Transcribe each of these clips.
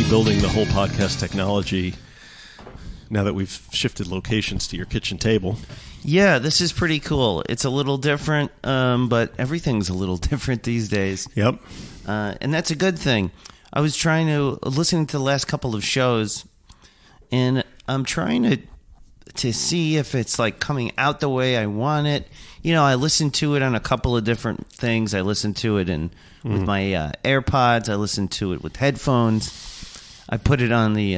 Building the whole podcast technology now that we've shifted locations to your kitchen table. Yeah, this is pretty cool. It's a little different, but everything's a little different these days. Yep. And that's a good thing. I was listening to the last couple of shows, and I'm trying to see if it's like coming out the way I want it. You know, I listened to it on a couple of different things. I listened to it with my AirPods. I listened to it with headphones. I put it on the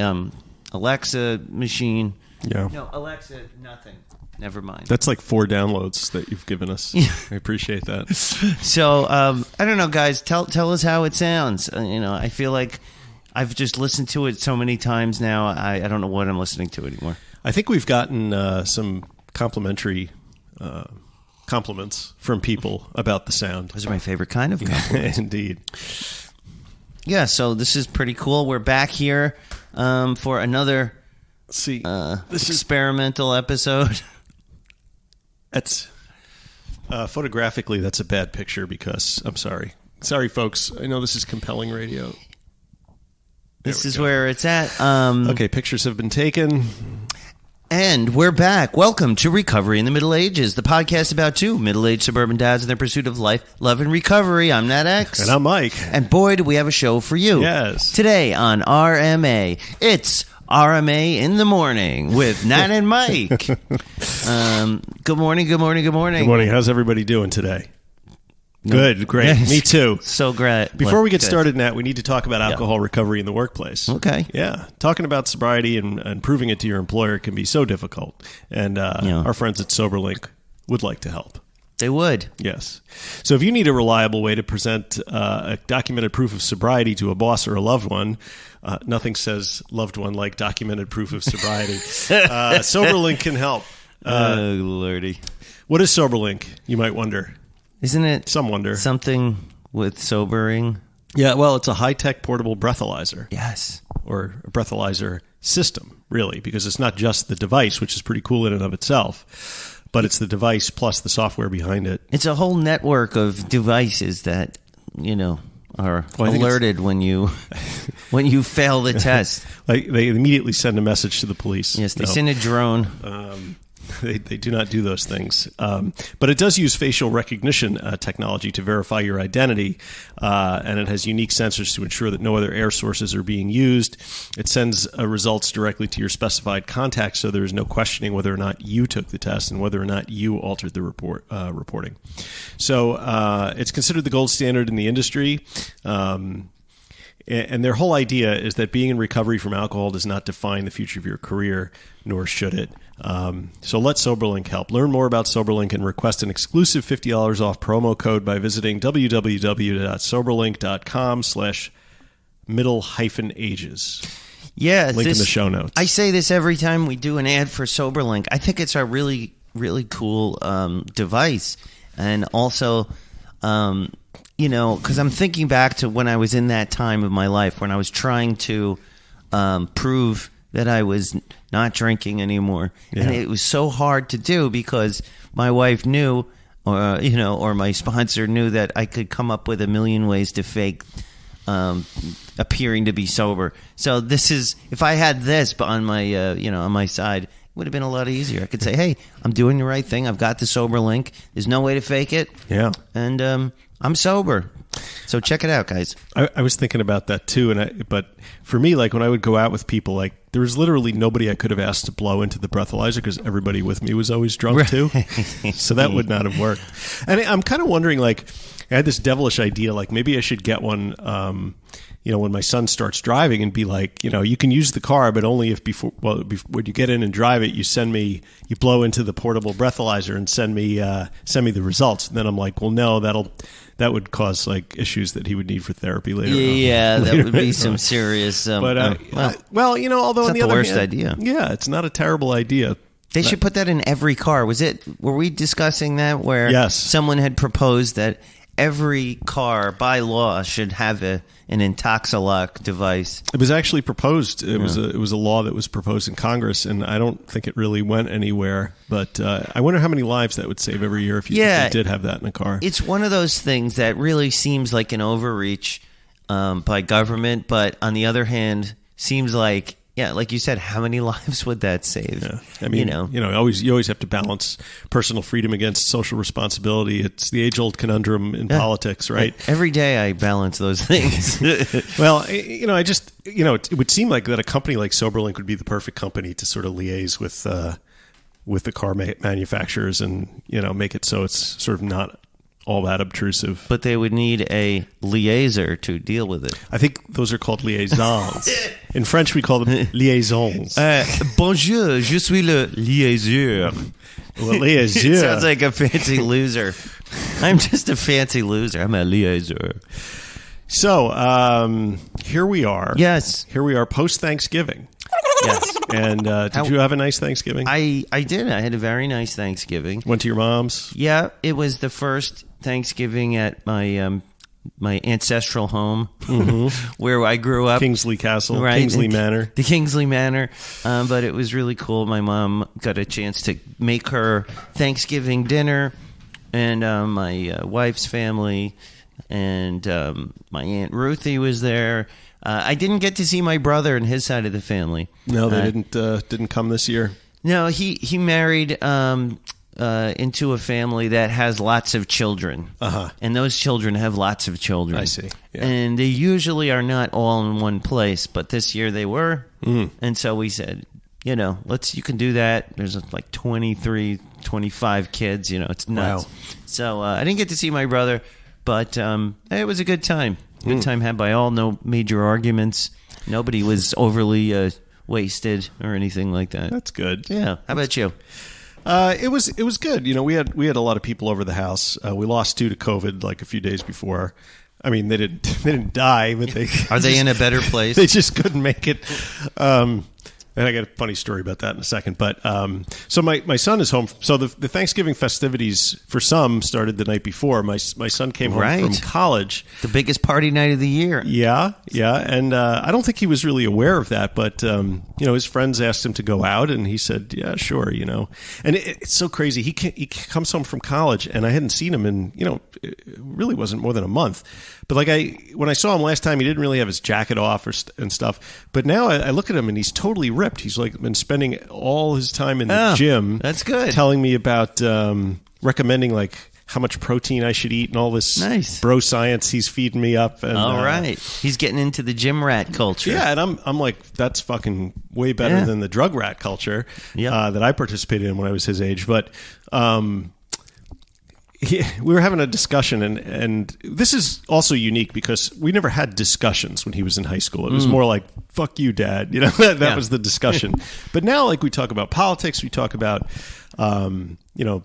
Alexa machine. Yeah. No, Alexa, nothing. Never mind. That's like 4 downloads that you've given us. I appreciate that. So, I don't know, guys. Tell us how it sounds. I feel like I've just listened to it so many times now. I don't know what I'm listening to anymore. I think we've gotten some complimentary compliments from people about the sound. Those are my favorite kind of compliments. Indeed. Yeah, so this is pretty cool. We're back here for another experimental episode. That's photographically, that's a bad picture because I'm sorry. Sorry, folks. I know this is compelling radio. This is where it's at. Okay, pictures have been taken. And we're back. Welcome to Recovery in the Middle Ages, the podcast about 2 middle-aged suburban dads and their pursuit of life, love, and recovery. I'm Natx. And I'm Mike. And boy, do we have a show for you. Yes. Today on RMA, it's RMA in the morning with Nat and Mike. Good morning, good morning, good morning. Good morning. How's everybody doing today? Good, great. Yes. Me too. So great. Before we get started, Nat, we need to talk about alcohol recovery in the workplace. Okay. Yeah. Talking about sobriety and proving it to your employer can be so difficult. And our friends at SoberLink would like to help. They would. Yes. So if you need a reliable way to present a documented proof of sobriety to a boss or a loved one, nothing says loved one like documented proof of sobriety. SoberLink can help. Oh, Lordy. What is SoberLink, you might wonder? Isn't it Some wonder. something with sobering? Yeah, well, it's a high-tech portable breathalyzer. Yes. Or a breathalyzer system, really, because it's not just the device, which is pretty cool in and of itself, but it's the device plus the software behind it. It's a whole network of devices that, are alerted when you fail the test. Like they immediately send a message to the police. Yes, they send a drone. They do not do those things. But it does use facial recognition technology to verify your identity, and it has unique sensors to ensure that no other air sources are being used. It sends results directly to your specified contacts, so there is no questioning whether or not you took the test and whether or not you altered the reporting. So it's considered the gold standard in the industry. And their whole idea is that being in recovery from alcohol does not define the future of your career, nor should it. So let SoberLink help. Learn more about SoberLink and request an exclusive $50 off promo code by visiting www.soberlink.com/middle-ages. Yeah, Link in the show notes. I say this every time we do an ad for SoberLink. I think it's a really, really cool device. And also, because I'm thinking back to when I was in that time of my life when I was trying to prove that I was not drinking anymore. Yeah. And it was so hard to do because my wife knew, or my sponsor knew that I could come up with a million ways to fake appearing to be sober. So this is, if I had this on my, on my side, it would have been a lot easier. I could say, hey, I'm doing the right thing. I've got the SoberLink. There's no way to fake it. Yeah. And I'm sober. So check it out, guys. I was thinking about that too, but for me, like when I would go out with people, like there was literally nobody I could have asked to blow into the breathalyzer because everybody with me was always drunk too. So that would not have worked. And I'm kind of wondering, like, I had this devilish idea, like maybe I should get one, when my son starts driving and be like, you can use the car, but only if when you get in and drive it, you blow into the portable breathalyzer and send me the results. And then I'm like, well, no, that would cause like issues that he would need for therapy later. Yeah, that would be some serious. Although it's on not the other worst hand, idea. yeah, it's not a terrible idea. They should put that in every car. Were we discussing that where Yes. someone had proposed that every car by law should have an Intoxilock device? It was actually proposed. It was a law that was proposed in Congress, and I don't think it really went anywhere. But I wonder how many lives that would save every year if you did have that in a car. It's one of those things that really seems like an overreach by government, but on the other hand, seems like, like you said, how many lives would that save? Yeah. I mean, you always have to balance personal freedom against social responsibility. It's the age-old conundrum in politics, right? Every day I balance those things. Well, it would seem like that a company like SoberLink would be the perfect company to sort of liaise with the car manufacturers and, make it so it's sort of not all that obtrusive. But they would need a liaiser to deal with it. I think those are called liaisons. In French, we call them liaisons. Bonjour, je suis le liaiseur. Well, liaiseur. It sounds like a fancy loser. I'm just a fancy loser. I'm a liaiseur. So, here we are. Yes. Here we are post-Thanksgiving. Yes. And did you have a nice Thanksgiving? I did. I had a very nice Thanksgiving. Went to your mom's? Yeah, it was the first Thanksgiving at my my ancestral home, where I grew up. Kingsley Castle, right? Kingsley Manor. The Kingsley Manor. But it was really cool. My mom got a chance to make her Thanksgiving dinner, and my wife's family, and my Aunt Ruthie was there. I didn't get to see my brother and his side of the family. No, they didn't come this year. No, he married into a family that has lots of children. And those children have lots of children. I see. Yeah. And they usually are not all in one place, but this year they were. And so we said, you can do that. There's like 23, 25 kids, it's nuts. Wow. So I didn't get to see my brother, but it was a good time. Good time had by all. No major arguments. Nobody was overly wasted or anything like that. That's good. Yeah. How about you? It was good. We had a lot of people over the house. We lost 2 to COVID like a few days before. I mean, they didn't die, but they are they in a better place? They just couldn't make it. And I got a funny story about that in a second. But so my son is home. So the Thanksgiving festivities for some started the night before. My son came home from college. The biggest party night of the year. Yeah. And I don't think he was really aware of that. But, his friends asked him to go out. And he said, yeah, sure, And it's so crazy. He comes home from college. And I hadn't seen him in, it really wasn't more than a month. But when I saw him last time, he didn't really have his jacket off and stuff. But now I look at him and he's totally ripped. He's like been spending all his time in the gym. That's good. Telling me about recommending like how much protein I should eat and all this nice bro science he's feeding me up. And, all right, he's getting into the gym rat culture. Yeah, and I'm like, that's fucking way better than the drug rat culture that I participated in when I was his age. But we were having a discussion, and this is also unique because we never had discussions when he was in high school. It was more like, fuck you, Dad. That was the discussion. But now, like, we talk about politics, we talk about,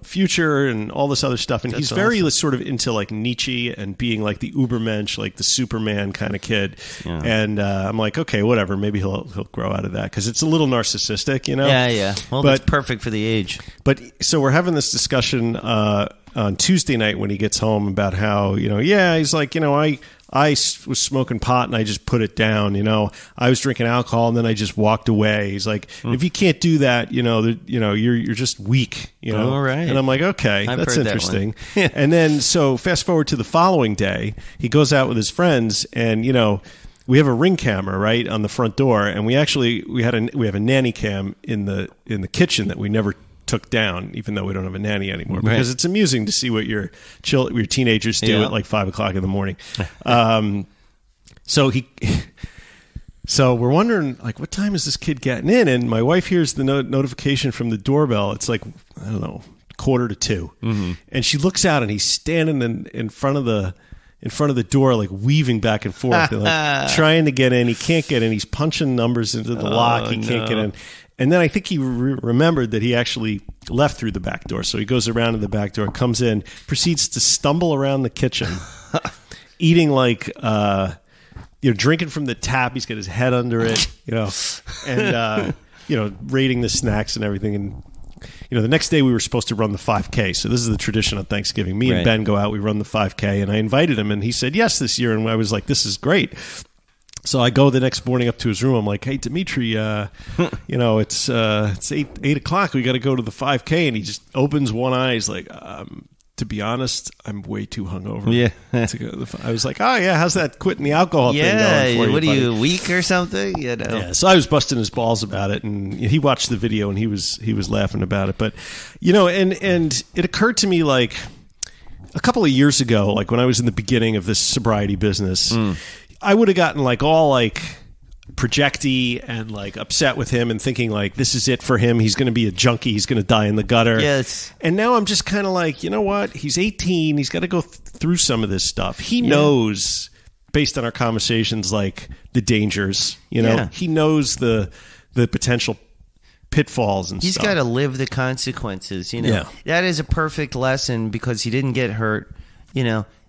future and all this other stuff. And he's very sort of into, like, Nietzsche and being, like, the Ubermensch, like the Superman kind of kid. Yeah. And I'm like, okay, whatever. Maybe he'll grow out of that because it's a little narcissistic, Yeah. Well, that's perfect for the age. But so we're having this discussion on Tuesday night when he gets home about how, he's like, I was smoking pot and I just put it down, I was drinking alcohol and then I just walked away. He's like, if you can't do that, you're just weak, All right. And I'm like, okay, that's interesting. That And then, so fast forward to the following day, he goes out with his friends and, we have a Ring camera right on the front door. And we have a nanny cam in the kitchen that we never took down, even though we don't have a nanny anymore, because it's amusing to see what your teenagers do at like 5 o'clock in the morning. So we're wondering, like, what time is this kid getting in? And my wife hears the notification from the doorbell. It's like, I don't know, 1:45. And she looks out and he's standing in front of the door, like weaving back and forth, and, like, trying to get in. He can't get in. He's punching numbers into the lock. He can't get in. And then I think he remembered that he actually left through the back door. So he goes around to the back door, comes in, proceeds to stumble around the kitchen, eating like, drinking from the tap. He's got his head under it, and, raiding the snacks and everything. And the next day we were supposed to run the 5K. So this is the tradition on Thanksgiving. Me and Ben go out, we run the 5K, and I invited him, and he said yes this year, and I was like, this is great. So I go the next morning up to his room. I'm like, hey, Dimitri, it's 8 o'clock. We got to go to the 5K. And he just opens one eye. He's like, to be honest, I'm way too hungover. Yeah. To go to I was like, oh, yeah, how's that quitting the alcohol thing going for you, what are buddy? you, weak or something? Yeah, so I was busting his balls about it, and he watched the video, and he was laughing about it. But, and it occurred to me, like, a couple of years ago, like when I was in the beginning of this sobriety business, I would have gotten like all like projecty and like upset with him and thinking like this is it for him. He's going to be a junkie. He's going to die in the gutter. Yes. And now I'm just kind of like, you know what? He's 18. He's got to go through some of this stuff. He knows, based on our conversations, like the dangers. He knows the potential pitfalls and He's stuff. got to live the consequences. That is a perfect lesson because he didn't get hurt.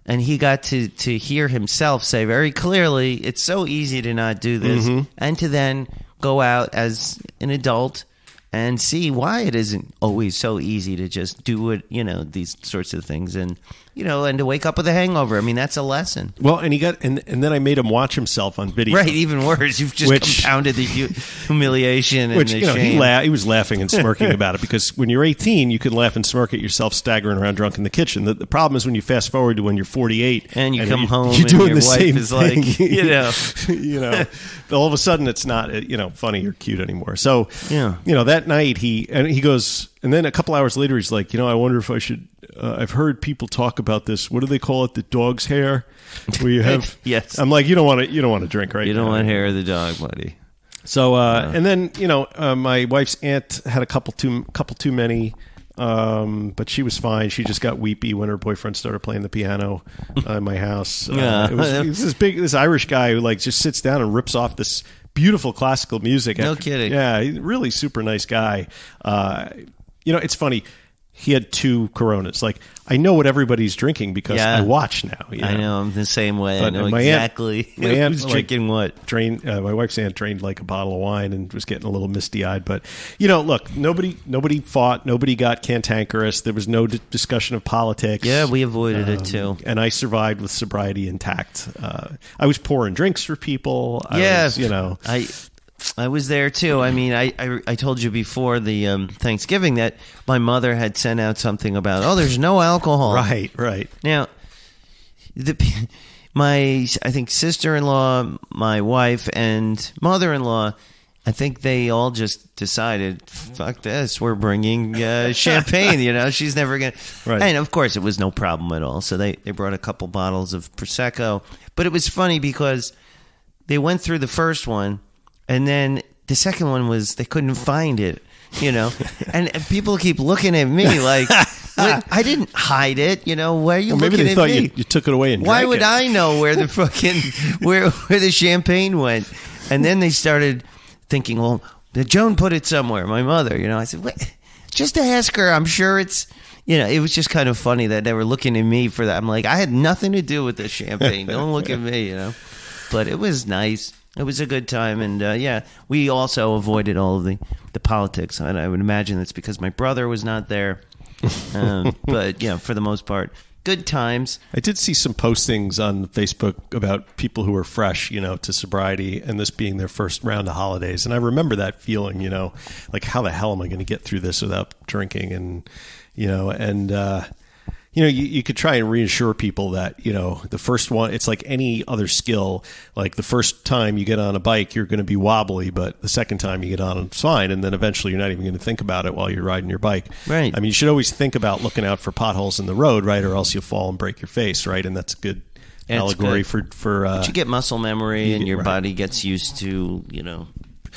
And he got to hear himself say very clearly, it's so easy to not do this, and to then go out as an adult and see why it isn't always so easy to just do it, these sorts of things. And, and to wake up with a hangover. I mean, that's a lesson. Well, and he got, and then I made him watch himself on video. Right, even worse. You've just compounded the humiliation and the shame. He was laughing and smirking about it because when you're 18, you can laugh and smirk at yourself staggering around drunk in the kitchen. The problem is when you fast forward to when you're 48 and you come home you're doing and your the wife same is thing. like, all of a sudden it's not, funny or cute anymore. So, that night he goes, and then a couple hours later he's like, I wonder if I should. I've heard people talk about this. What do they call it? The dog's hair, where you have. Yes. I'm like, you don't want to drink, right? You don't want hair of the dog, buddy. So, and then my wife's aunt had a couple too many, but she was fine. She just got weepy when her boyfriend started playing the piano in my house. It was this Irish guy who like just sits down and rips off this beautiful classical music. No kidding. Yeah, he's a really super nice guy. It's funny. He had 2 Coronas. Like, I know what everybody's drinking because I watch now. I know. I'm the same way. I know my exactly who's drinking what. My wife's aunt drained like a bottle of wine and was getting a little misty-eyed. But, look, nobody fought. Nobody got cantankerous. There was no discussion of politics. Yeah, we avoided it, too. And I survived with sobriety intact. I was pouring drinks for people. I was there too. I mean, I told you before the Thanksgiving that my mother had sent out something about, there's no alcohol. Right. Now, I think sister-in-law, my wife, and mother-in-law, I think they all just decided, fuck this, we're bringing champagne, she's never going to. Right. And of course, it was no problem at all. So they brought a couple bottles of Prosecco. But it was funny because they went through the first one, and then the second one was they couldn't find it, and people keep looking at me like, I didn't hide it, Why are you looking at me? Maybe they thought you took it away and why drank would it. I know where the fucking where the champagne went? And then they started thinking, well, Joan put it somewhere. My mother, I said, wait, just to ask her. I'm sure it's. It was just kind of funny that they were looking at me for that. I'm like, I had nothing to do with the champagne. Don't look at me, But it was nice. It was a good time, and we also avoided all of the politics. And I would imagine it's because my brother was not there. But for the most part, good times. I did see some postings on Facebook about people who were fresh, to sobriety, and this being their first round of holidays. And I remember that feeling, like how the hell am I going to get through this without drinking? And you could try and reassure people that, the first one, it's like any other skill. Like the first time you get on a bike, you're going to be wobbly, but the second time you get on, it's fine. And then eventually you're not even going to think about it while you're riding your bike. Right. I mean, you should always think about looking out for potholes in the road, right? Or else you'll fall and break your face, right? And that's a good allegory for but you get muscle memory and your body gets used to,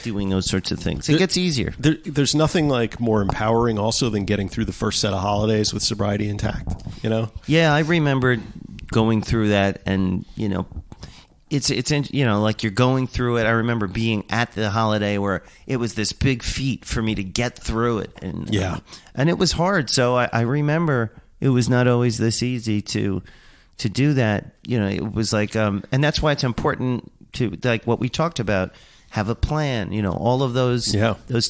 doing those sorts of things. It gets easier. There's nothing like more empowering also than getting through the first set of holidays with sobriety intact, Yeah, I remember going through that, and it's like you're going through it. I remember being at the holiday where it was this big feat for me to get through it, and and it was hard. So I remember it was not always this easy to do that. It was like, and that's why it's important to, like what we talked about, have a plan, all of those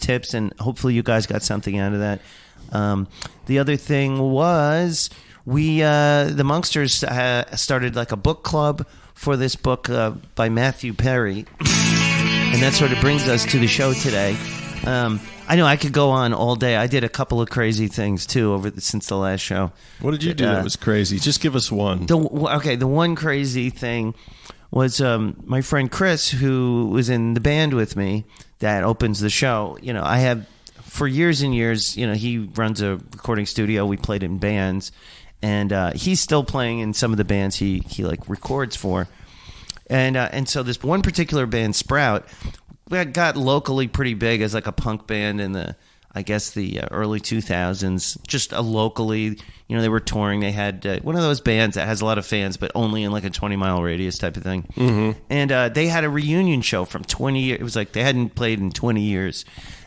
tips, and hopefully you guys got something out of that. The other thing was the Monksters started like a book club for this book by Matthew Perry. And that sort of brings us to the show today. I know I could go on all day. I did a couple of crazy things, too, since the last show. What did you do that was crazy? Just give us one. The one crazy thing was my friend Chris, who was in the band with me that opens the show. I have, for years and years, he runs a recording studio. We played in bands. And he's still playing in some of the bands he like records for. And so this one particular band, Sprout, got locally pretty big as like a punk band in the early 2000s. Just locally, they were touring. They had one of those bands that has a lot of fans, but only in like a 20-mile radius type of thing. Mm-hmm. And they had a reunion show from 20 years. It was like they hadn't played in 20 years.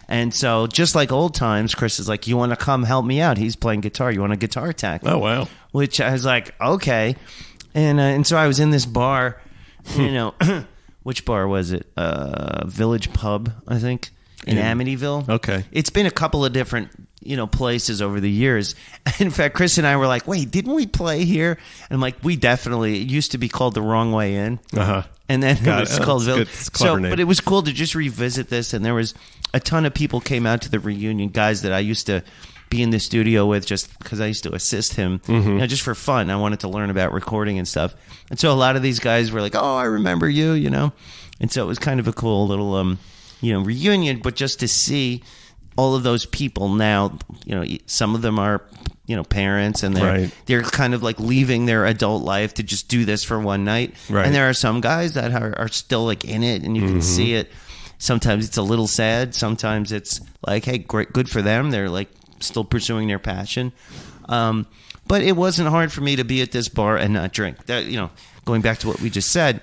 And so just like old times, Chris is like, you want to come help me out? He's playing guitar. You want a guitar tech? Oh, wow. Which I was like, okay. And so I was in this bar, which bar was it? Village Pub, I think, in Amityville. Okay. It's been a couple of different, places over the years. In fact, Chris and I were like, wait, didn't we play here? And I'm like, it used to be called The Wrong Way In. Uh-huh. And then it was called Village. It's a clever name. But it was cool to just revisit this, and there was a ton of people came out to the reunion, guys that I used to be in the studio with just because I used to assist him, just for fun. I wanted to learn about recording and stuff. And so a lot of these guys were like, oh, I remember you, And so it was kind of a cool little, reunion, but just to see all of those people now, some of them are, parents, and they're kind of like leaving their adult life to just do this for one night. Right. And there are some guys that are still like in it, and you can see it. Sometimes it's a little sad. Sometimes it's like, hey, great, good for them. They're like still pursuing their passion. But it wasn't hard for me to be at this bar and not drink. That, going back to what we just said.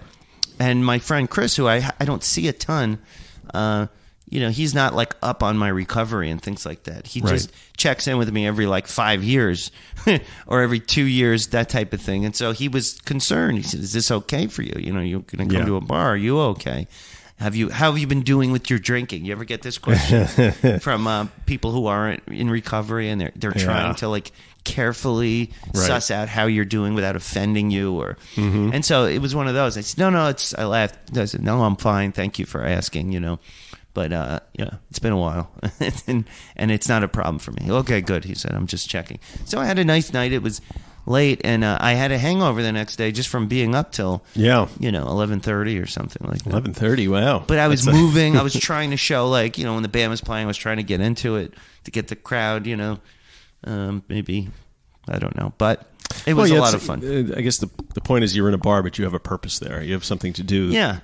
And my friend Chris, who I don't see a ton, he's not like up on my recovery and things like that. He just checks in with me every like 5 years or every 2 years, that type of thing. And so he was concerned. He said, is this okay for you? You're going to come to a bar. Are you okay? How have you been doing with your drinking? You ever get this question from people who aren't in recovery, and they're trying to like carefully suss out how you're doing without offending you, or and so it was one of those. I said, no, I laughed. I said, no, I'm fine. Thank you for asking. But it's been a while, and it's not a problem for me. Okay, good. He said, I'm just checking. So I had a nice night. It was late, and I had a hangover the next day just from being up till 11:30 or something like that. 11:30, wow. But I was moving. I was trying to show, like, when the band was playing, I was trying to get into it to get the crowd, maybe, I don't know, but it was a lot of fun. I guess the point is you're in a bar, but you have a purpose there. You have something to do. Yeah.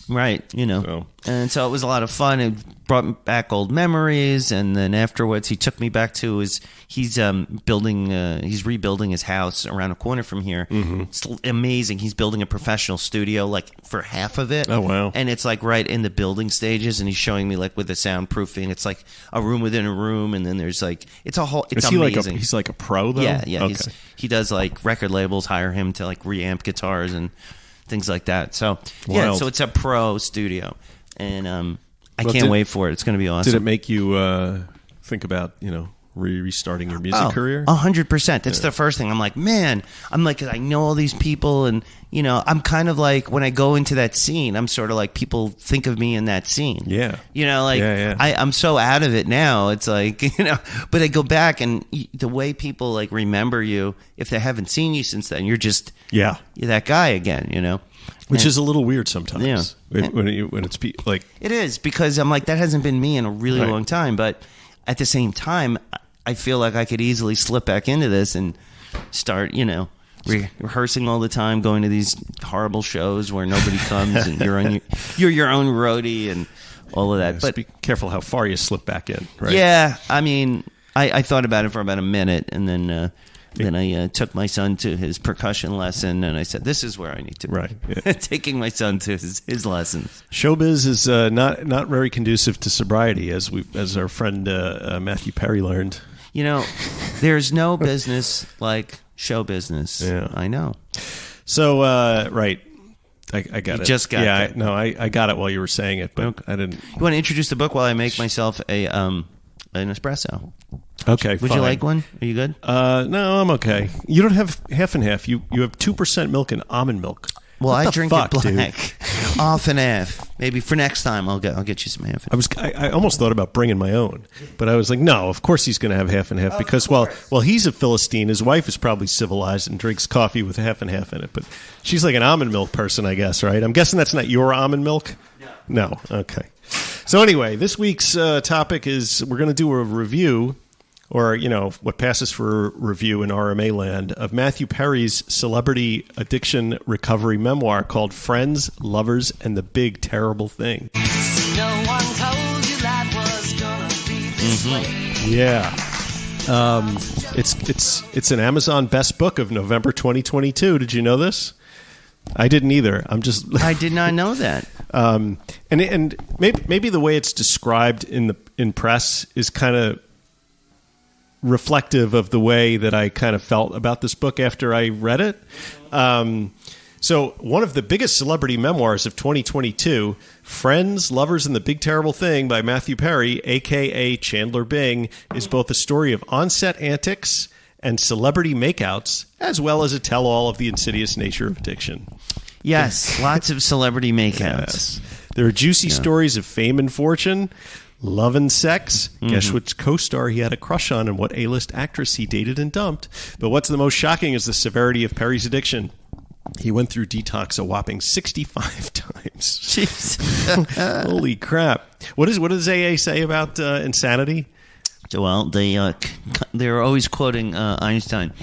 Right, So. And so it was a lot of fun. It brought back old memories, and then afterwards he took me back to he's rebuilding his house around a corner from here. Mm-hmm. It's amazing. He's building a professional studio, like, for half of it. Oh, wow. And it's like right in the building stages, and he's showing me like with the soundproofing. It's like a room within a room, and then there's like, it's amazing. He's like a pro, though? Yeah. Okay. He does like record labels hire him to like reamp guitars and things like that. So so it's a pro studio, and I can't wait for it. It's going to be awesome. Did it make you think about restarting your music career? 100%. That's the first thing. I'm like, man. I know all these people, and I'm kind of like, when I go into that scene, I'm sort of like, people think of me in that scene. Yeah. I'm so out of it now. It's like, but I go back, and the way people like remember you, if they haven't seen you since then, you're just you're that guy again. Which is a little weird sometimes. Yeah. When it's like, it is, because I'm like, that hasn't been me in a really long time. But at the same time, I feel like I could easily slip back into this and start, rehearsing all the time, going to these horrible shows where nobody comes, and you're your own roadie and all of that. Yeah, but be careful how far you slip back in. Right? Yeah, I mean, I thought about it for about a minute, and then I took my son to his percussion lesson, and I said, this is where I need to be. Right. Yeah. Taking my son to his lessons. Showbiz is not very conducive to sobriety, as our friend Matthew Perry learned. There's no business like show business. Yeah. I know. So, right. I got it. Just got it. I got it while you were saying it, but I didn't. You want to introduce the book while I make myself a an espresso. Okay, Would you like one? Are you good? No, I'm okay. You don't have half and half. You have 2% milk and almond milk. Well, What I the drink fuck, it black, dude? half and half. Maybe for next time, I'll get you some half. I almost thought about bringing my own, but I was like, no, of course he's going to have half and half because while he's a Philistine, his wife is probably civilized and drinks coffee with half and half in it. But she's like an almond milk person, I guess, right? I'm guessing that's not your almond milk? No. Okay. So anyway, this week's topic is we're going to do a review, or, what passes for review in RMA land, of Matthew Perry's celebrity addiction recovery memoir called Friends, Lovers, and the Big Terrible Thing. No one told you life was gonna be this way. Yeah. It's an Amazon best book of November 2022. Did you know this? I didn't either. I did not know that. And maybe the way it's described in press is kind of reflective of the way that I kind of felt about this book after I read it. So one of the biggest celebrity memoirs of 2022, Friends, Lovers, and the Big Terrible Thing by Matthew Perry, a.k.a. Chandler Bing, is both a story of on-set antics and celebrity makeouts, as well as a tell-all of the insidious nature of addiction. Yes, lots of celebrity makeouts. Yes. There are juicy stories of fame and fortune, love and sex. Guess which co-star he had a crush on and what A-list actress he dated and dumped. But what's the most shocking is the severity of Perry's addiction. He went through detox a whopping 65 times. Jeez. Holy crap. What does AA say about insanity? Well, they're always quoting Einstein,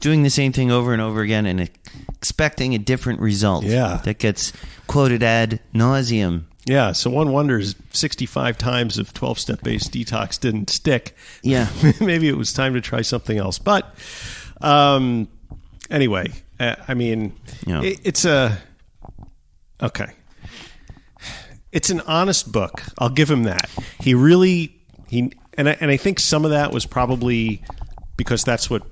doing the same thing over and over again and expecting a different result. Yeah. That gets quoted ad nauseum. Yeah, so one wonders 65 times if 12-step based detox didn't stick. Yeah. Maybe it was time to try something else. But anyway, it's an honest book. I'll give him that. I think some of that was probably because that's what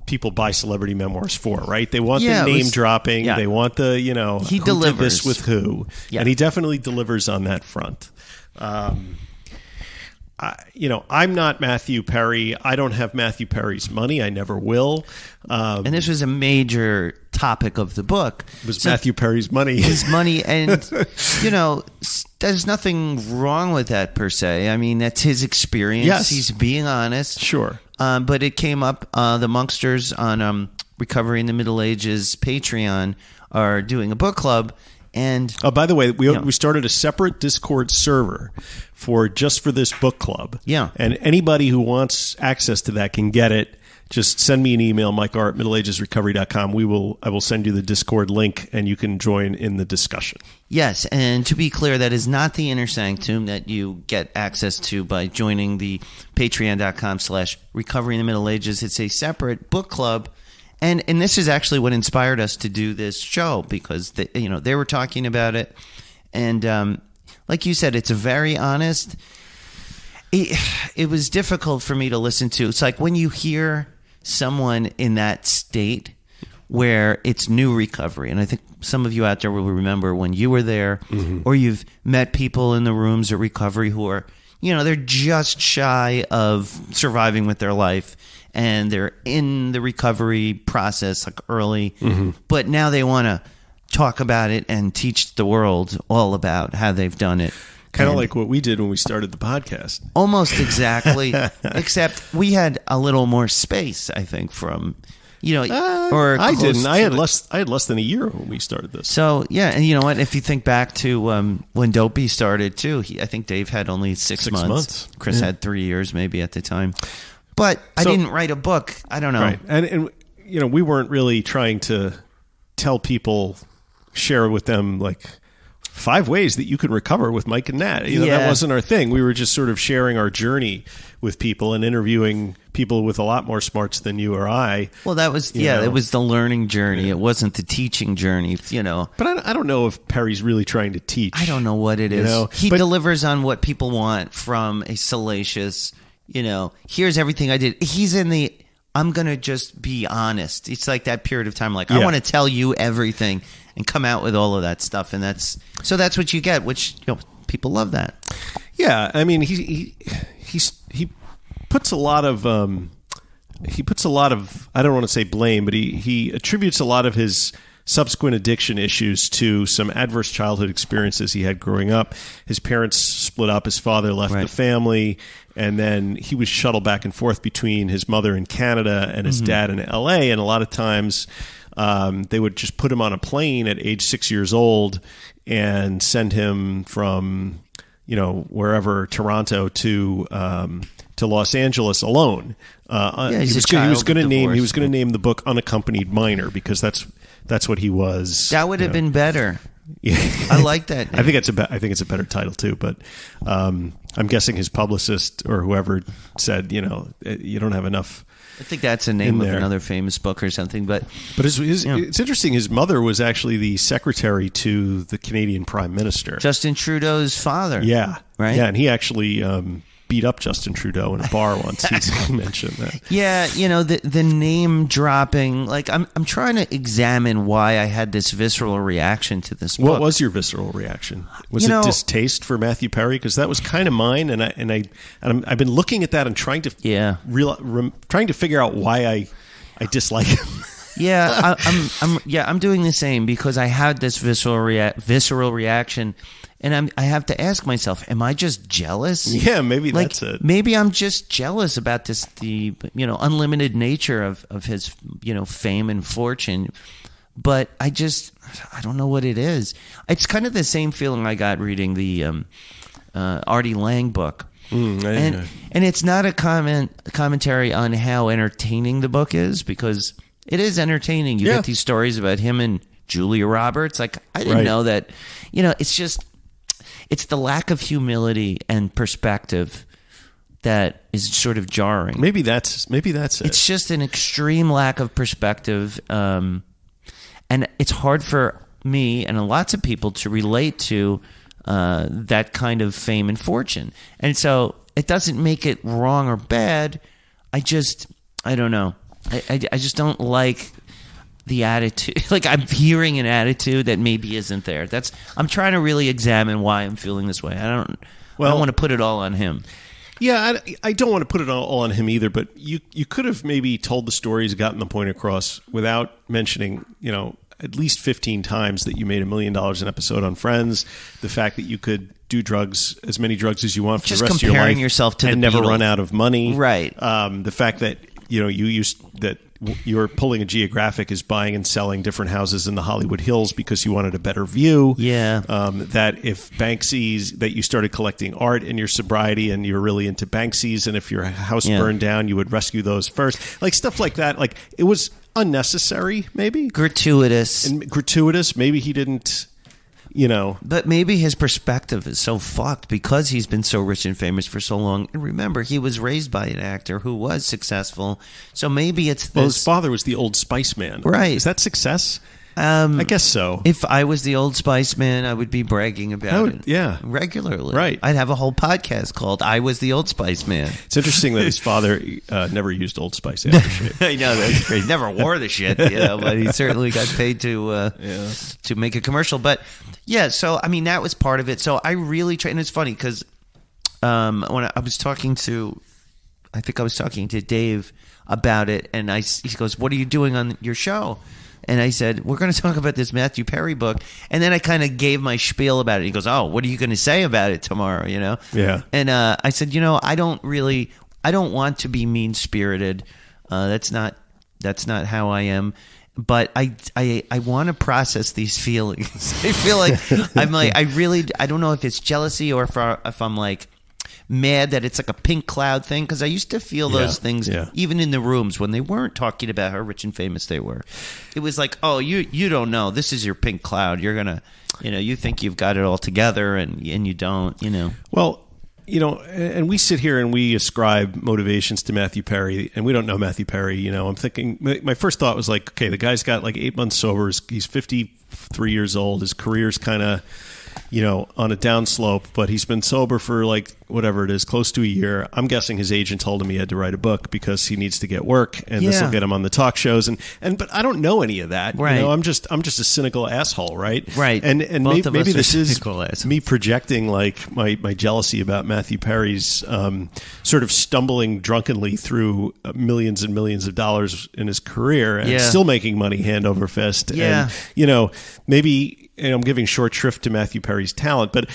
people buy celebrity memoirs for, right? They want the name dropping. Yeah. They want the, he who delivers did this with who. Yeah. And he definitely delivers on that front. I'm not Matthew Perry. I don't have Matthew Perry's money. I never will. And this was a major topic of the book. It was Matthew Perry's money. His money. And, there's nothing wrong with that per se. I mean, that's his experience. Yes. He's being honest. Sure. But it came up, the Monksters on Recovery in the Middle Ages Patreon are doing a book club. And by the way, we started a separate Discord server for this book club. Yeah. And anybody who wants access to that can get it. Just send me an email, mike@middleagesrecovery.com. I will send you the Discord link, and you can join in the discussion. Yes, and to be clear, that is not the inner sanctum that you get access to by joining the patreon.com/recovery in the Middle Ages. It's a separate book club. And this is actually what inspired us to do this show, because they were talking about it, and like you said, it's a very honest. It was difficult for me to listen to. It's like when you hear someone in that state where it's new recovery, and I think some of you out there will remember when you were there, or you've met people in the rooms at recovery who are, they're just shy of surviving with their life. And they're in the recovery process like early, but now they want to talk about it and teach the world all about how they've done it. Kind of like what we did when we started the podcast. Almost exactly, except we had a little more space, I think, from, or I didn't. I had less than a year when we started this. So, yeah, and you know what? If you think back to when Dopey started, too, I think Dave had only 6 months. Chris had 3 years maybe at the time. But I didn't write a book. I don't know. Right. And we weren't really trying to tell people, share with them like 5 ways that you can recover with Mike and Nat. That wasn't our thing. We were just sort of sharing our journey with people and interviewing people with a lot more smarts than you or I. Well, that was, it was the learning journey. Yeah. It wasn't the teaching journey, But I don't know if Perry's really trying to teach. I don't know what it is. He delivers on what people want from a salacious, here's everything I did. He's in the, I'm going to just be honest. It's like that period of time. Like, I want to tell you everything and come out with all of that stuff. And that's what you get, which, people love that. Yeah. I mean, he he puts a lot of I don't want to say blame, but he attributes a lot of his subsequent addiction issues to some adverse childhood experiences he had growing up. His parents split up. His father left the family, and then he was shuttled back and forth between his mother in Canada and his dad in L.A., and a lot of times they would just put him on a plane at age 6 years old and send him from, wherever, Toronto to Los Angeles alone. He was going to name the book Unaccompanied Minor, because that's what he was. That would have been better. Yeah. I like that name. I think it's a better title too, but I'm guessing his publicist or whoever said, you don't have enough. I think that's the name of another famous book or something. But it's interesting. His mother was actually the secretary to the Canadian Prime Minister, Justin Trudeau's father. Yeah, right. Yeah, and he actually beat up Justin Trudeau in a bar once. He's mentioned that. Yeah, the name dropping. Like I'm trying to examine why I had this visceral reaction to this book. What was your visceral reaction? Was it distaste for Matthew Perry? Because that was kind of mine, and I've been looking at that and trying to trying to figure out why I dislike him. Yeah, I'm doing the same, because I had this visceral reaction. And I have to ask myself, am I just jealous? Yeah, maybe that's it. Maybe I'm just jealous about the unlimited nature of his fame and fortune. But I don't know what it is. It's kind of the same feeling I got reading the Artie Lang book. And it's not a commentary on how entertaining the book is, because it is entertaining. You get these stories about him and Julia Roberts. Like, I didn't know that. It's just. It's the lack of humility and perspective that is sort of jarring. Maybe that's it. It's just an extreme lack of perspective, and it's hard for me and lots of people to relate to that kind of fame and fortune. And so it doesn't make it wrong or bad. I don't know. I just don't like the attitude. Like, I'm hearing an attitude that maybe isn't there. I'm trying to really examine why I'm feeling this way. I don't want to put it all on him. Yeah, I don't want to put it all on him either, but you could have maybe told the stories, gotten the point across without mentioning, at least 15 times that you made $1 million an episode on Friends, the fact that you could do drugs, as many drugs as you want for just the rest of your life, comparing yourself to and the never Beatles. run out of money. Right. The fact that, you're pulling a geographic is buying and selling different houses in the Hollywood Hills because you wanted a better view. Yeah. That if Banksy's, that you started collecting art in your sobriety and you're really into Banksy's, and if your house burned down, you would rescue those first. Like, stuff like that. Like, it was unnecessary, maybe. Gratuitous. Maybe he didn't, But maybe his perspective is so fucked because he's been so rich and famous for so long. And remember, he was raised by an actor who was successful. So maybe it's this. Well, his father was the Old Spice Man. Right. Is that success? I guess so. If I was the Old Spice Man, I would be bragging about it. Yeah. Regularly. Right. I'd have a whole podcast called I Was the Old Spice Man. It's interesting that his father never used Old Spice aftershave. I know, that's great. He never wore the shit, but he certainly got paid to make a commercial. But yeah, so I mean, that was part of it. So I really tried, and it's funny because when I was talking to Dave about it, and he goes, "What are you doing on your show?" And I said, we're going to talk about this Matthew Perry book. And then I kind of gave my spiel about it. He goes, oh, what are you going to say about it tomorrow? Yeah. And I said, I don't want to be mean-spirited. That's not how I am. But I want to process these feelings. I feel like I don't know if it's jealousy or if I'm like mad that it's like a pink cloud thing, because I used to feel those things even in the rooms when they weren't talking about how rich and famous they were. It was like, oh, you don't know, this is your pink cloud, you're gonna you think you've got it all together and you don't. Well, and we sit here and we ascribe motivations to Matthew Perry, and we don't know Matthew Perry. I'm thinking, my first thought was like, okay, the guy's got like 8 months sober, he's 53 years old, his career's kind of on a downslope, but he's been sober for like whatever it is, close to a year. I'm guessing his agent told him he had to write a book because he needs to get work, and this will get him on the talk shows. But I don't know any of that. Right. I'm just a cynical asshole, right? Right. And maybe this is assholes. me projecting like my jealousy about Matthew Perry's sort of stumbling drunkenly through millions and millions of dollars in his career and still making money hand over fist. Yeah. And maybe I'm giving short shrift to Matthew Perry's talent, but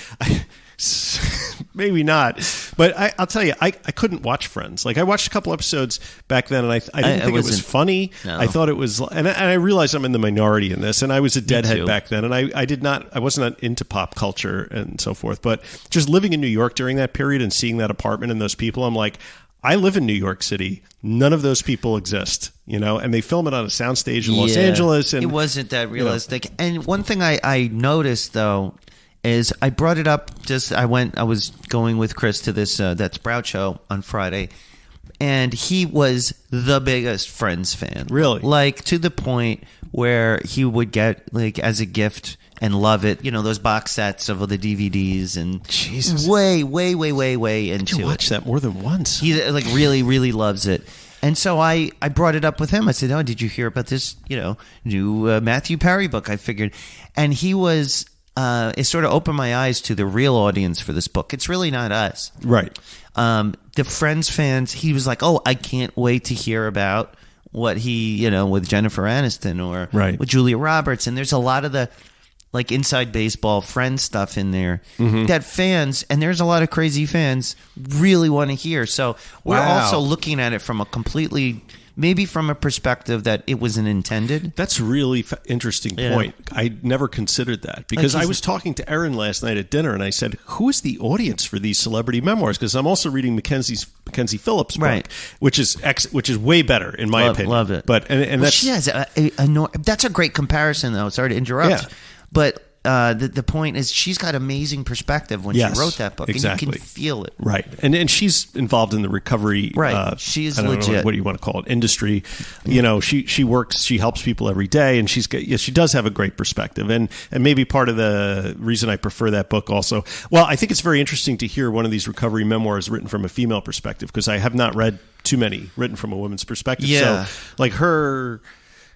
maybe not. But I'll tell you, I couldn't watch Friends. Like I watched a couple episodes back then, and I didn't think it was funny. No. I thought it was, and I realized I'm in the minority in this, and I was a deadhead back then, and I wasn't into pop culture and so forth. But just living in New York during that period and seeing that apartment and those people, I'm like, I live in New York City. None of those people exist, and they film it on a soundstage in Los Angeles. And it wasn't that realistic. And one thing I noticed though is I brought it up. I was going with Chris to this that Sprout show on Friday, and he was the biggest Friends fan. Really, like to the point where he would get like as a gift and love it. Those box sets of all the DVDs and Jesus, way into you watch that more than once. He like really, really loves it. And so I brought it up with him. I said, "Oh, did you hear about this? New Matthew Perry book?" I figured, and he was. It sort of opened my eyes to the real audience for this book. It's really not us, right? The Friends fans. He was like, "Oh, I can't wait to hear about what he, with Jennifer Aniston or with Julia Roberts." And there's a lot of the like inside baseball Friends stuff in there that fans, and there's a lot of crazy fans, really want to hear. So we're also looking at it from a completely, maybe from a perspective that it wasn't intended. That's a really interesting point. I never considered that because I was talking to Erin last night at dinner, and I said, "Who is the audience for these celebrity memoirs?" Because I'm also reading Mackenzie Phillips' book, which is way better in my opinion. Love it. But and that's she has that's a great comparison, though. Sorry to interrupt, but. The point is she's got amazing perspective when she wrote that book. Exactly. And you can feel it. Right. And she's involved in the recovery. Right. She's legit. Know, what do you want to call it? Industry. She works, she helps people every day, and she does have a great perspective. And maybe part of the reason I prefer that book also, well, I think it's very interesting to hear one of these recovery memoirs written from a female perspective, because I have not read too many written from a woman's perspective. Yeah. So like her...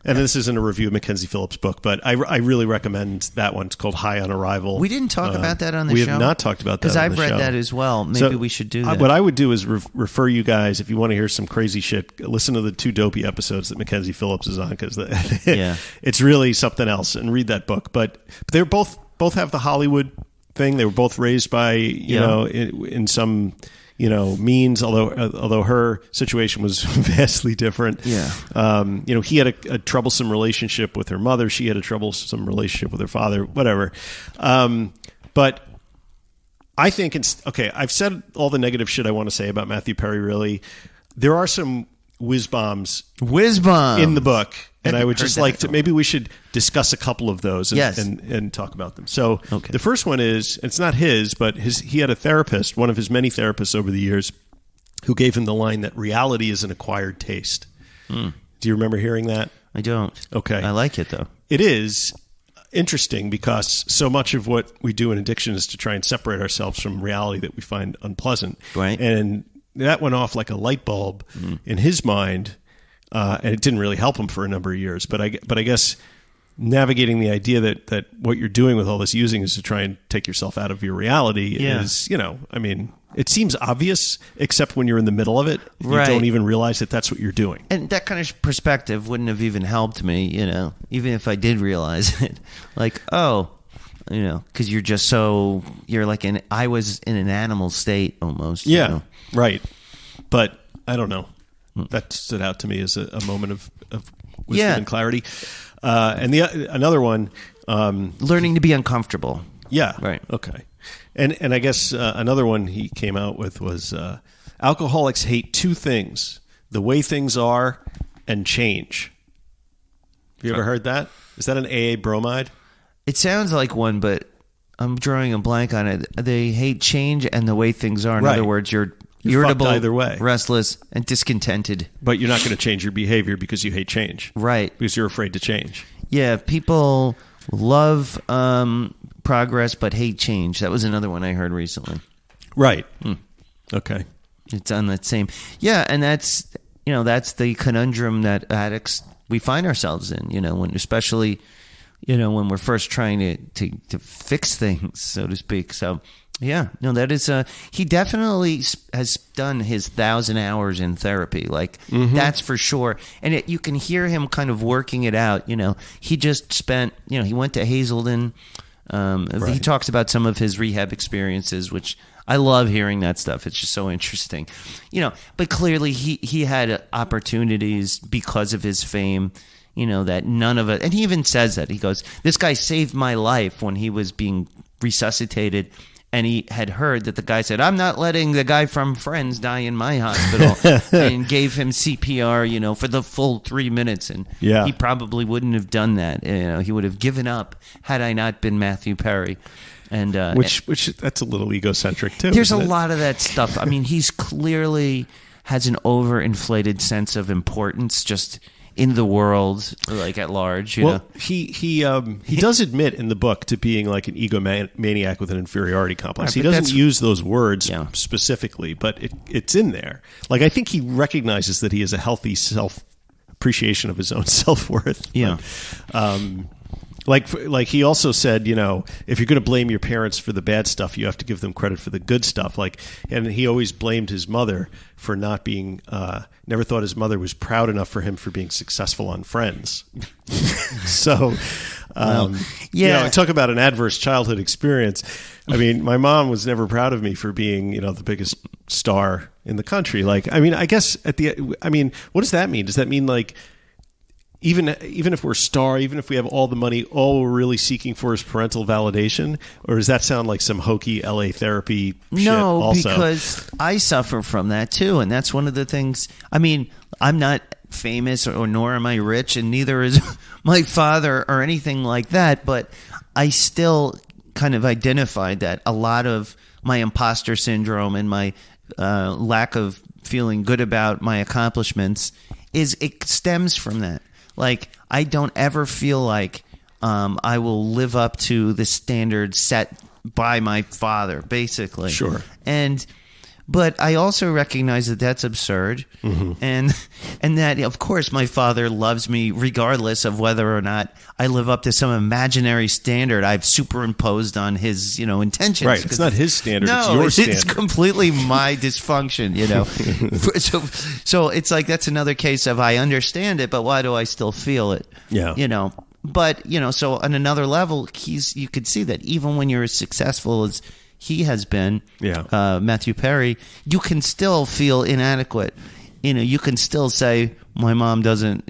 And this isn't a review of Mackenzie Phillips' book, but I really recommend that one. It's called High on Arrival. We didn't talk about that on the show. We have not talked about that on the show. Because I've read that as well. Maybe we should do that. What I would do is refer you guys, if you want to hear some crazy shit, listen to the 2 dopey episodes that Mackenzie Phillips is on, because it's really something else, and read that book. But they're both have the Hollywood thing. They were both raised by, in some... means, although her situation was vastly different. Yeah. He had a troublesome relationship with her mother. She had a troublesome relationship with her father, whatever. But I think I've said all the negative shit I want to say about Matthew Perry, really. There are some whiz-bombs in the book. And I would just like to, maybe we should discuss a couple of those and talk about them. So the first one is, it's not his, but he had a therapist, one of his many therapists over the years, who gave him the line that reality is an acquired taste. Do you remember hearing that? I don't. Okay. I like it, though. It is interesting because so much of what we do in addiction is to try and separate ourselves from reality that we find unpleasant. Right. And that went off like a light bulb in his mind. And it didn't really help him for a number of years. But I guess navigating the idea that what you're doing with all this using is to try and take yourself out of your reality is, it seems obvious, except when you're in the middle of it. You don't even realize that that's what you're doing. And that kind of perspective wouldn't have even helped me, even if I did realize it. Like, because you're just you're like I was in an animal state almost. Yeah, right. But I don't know. That stood out to me as a moment of wisdom and clarity. And another one, learning to be uncomfortable. Yeah. Right. Okay. And I guess another one he came out with was alcoholics hate 2 things: the way things are and change. Have you ever heard that? Is that an AA bromide? It sounds like one, but I'm drawing a blank on it. They hate change and the way things are. In other words, you're irritable, either way, restless, and discontented. But you're not going to change your behavior because you hate change. Right. Because you're afraid to change. Yeah, people love progress but hate change. That was another one I heard recently. Right. Okay. It's on that same. Yeah, and that's the conundrum that addicts we find ourselves in, when especially when we're first trying to fix things, so to speak. So yeah, no, that is he definitely has done his 1,000 hours in therapy, like that's for sure. And you can hear him kind of working it out. He just spent, he went to Hazelden. He talks about some of his rehab experiences, which I love hearing that stuff. It's just so interesting, but clearly he had opportunities because of his fame, that none of it. And he even says that. He goes, this guy saved my life when he was being resuscitated. And he had heard that the guy said, I'm not letting the guy from Friends die in my hospital, and gave him CPR, for the full 3 minutes. And he probably wouldn't have done that. He would have given up had I not been Matthew Perry. And which that's a little egocentric too. There's a lot of that stuff. I mean, he's clearly has an overinflated sense of importance just in the world, like at large. You know? He does admit in the book to being like an egomaniac with an inferiority complex. Right, he doesn't use those words specifically, but it's in there. Like, I think he recognizes that he has a healthy self-appreciation of his own self-worth. Yeah. But, like he also said, if you're going to blame your parents for the bad stuff, you have to give them credit for the good stuff. And he always blamed his mother for not being, never thought his mother was proud enough for him for being successful on Friends. So, talk about an adverse childhood experience. I mean, my mom was never proud of me for being, the biggest star in the country. I guess what does that mean? Does that mean even if we're even if we have all the money, all we're really seeking for is parental validation? Or does that sound like some hokey LA therapy shit also? No, because I suffer from that too. And that's one of the things. I mean, I'm not famous or nor am I rich, and neither is my father or anything like that. But I still kind of identified that a lot of my imposter syndrome and my lack of feeling good about my accomplishments it stems from that. Like, I don't ever feel like I will live up to the standards set by my father, basically. Sure. But I also recognize that that's absurd, and that, of course, my father loves me regardless of whether or not I live up to some imaginary standard I've superimposed on his, intentions. Right. It's not his standard. No, it's your standard. It's completely my dysfunction. So it's like that's another case of I understand it, but why do I still feel it? Yeah. But so on another level, you could see that even when you're as successful as he has been, Matthew Perry, you can still feel inadequate. You can still say, my mom doesn't,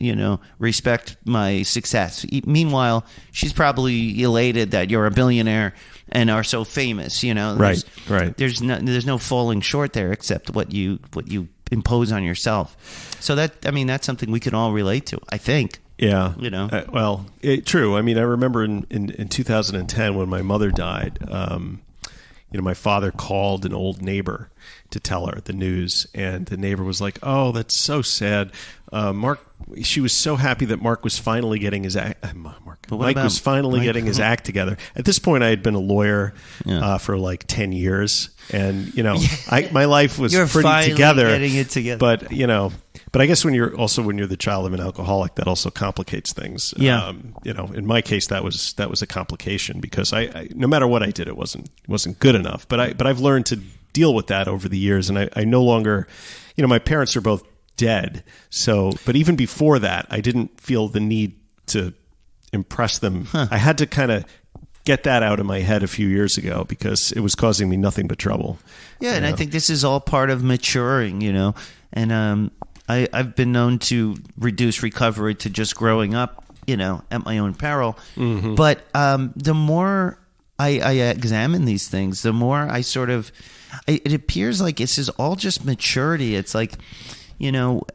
respect my success. Meanwhile, she's probably elated that you're a billionaire and are so famous, Right. There's no falling short there except what you impose on yourself. So that's something we can all relate to, I think. Yeah. True. I mean, I remember in 2010 when my mother died, my father called an old neighbor to tell her the news, and the neighbor was like, "Oh, that's so sad. Mark." She was so happy that Mark was finally getting his act. Mike was finally getting his act together. At this point, I had been a lawyer for like 10 years, and my life was pretty together. Getting it together, but I guess when you're the child of an alcoholic, that also complicates things. Yeah. In my case, that was a complication because I no matter what I did, it wasn't good enough. But I've learned to deal with that over the years, and I no longer, my parents are both dead. So, but even before that, I didn't feel the need to impress them. I had to kind of get that out of my head a few years ago because it was causing me nothing but trouble. Yeah, and I think this is all part of maturing, and I've been known to reduce recovery to just growing up, at my own peril. Mm-hmm. But the more I examine these things, the more I it appears like this is all just maturity. It's like,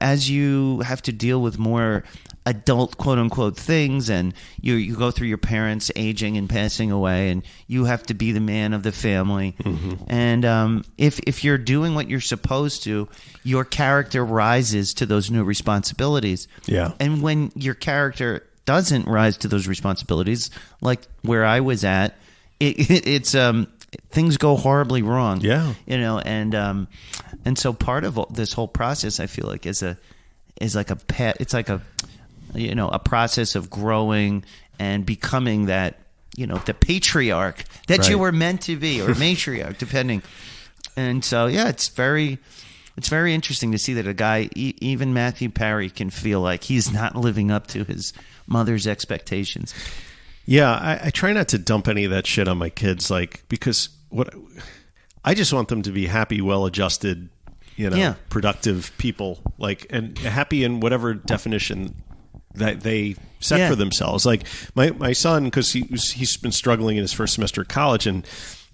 as you have to deal with more adult, quote unquote, things, and you go through your parents aging and passing away, and you have to be the man of the family. Mm-hmm. And if you're doing what you're supposed to, your character rises to those new responsibilities. Yeah. And when your character doesn't rise to those responsibilities, like where I was at, it's things go horribly wrong. Yeah. And so part of this whole process, I feel like, is like a pet. It's like a process of growing and becoming that, the patriarch that you Right. were meant to be, or matriarch, depending. And so, yeah, it's very interesting to see that a guy, even Matthew Perry, can feel like he's not living up to his mother's expectations. Yeah, I try not to dump any of that shit on my kids, because I just want them to be happy, well-adjusted, productive people, and happy in whatever definition that they set for themselves. Like my son, because he's been struggling in his first semester of college, and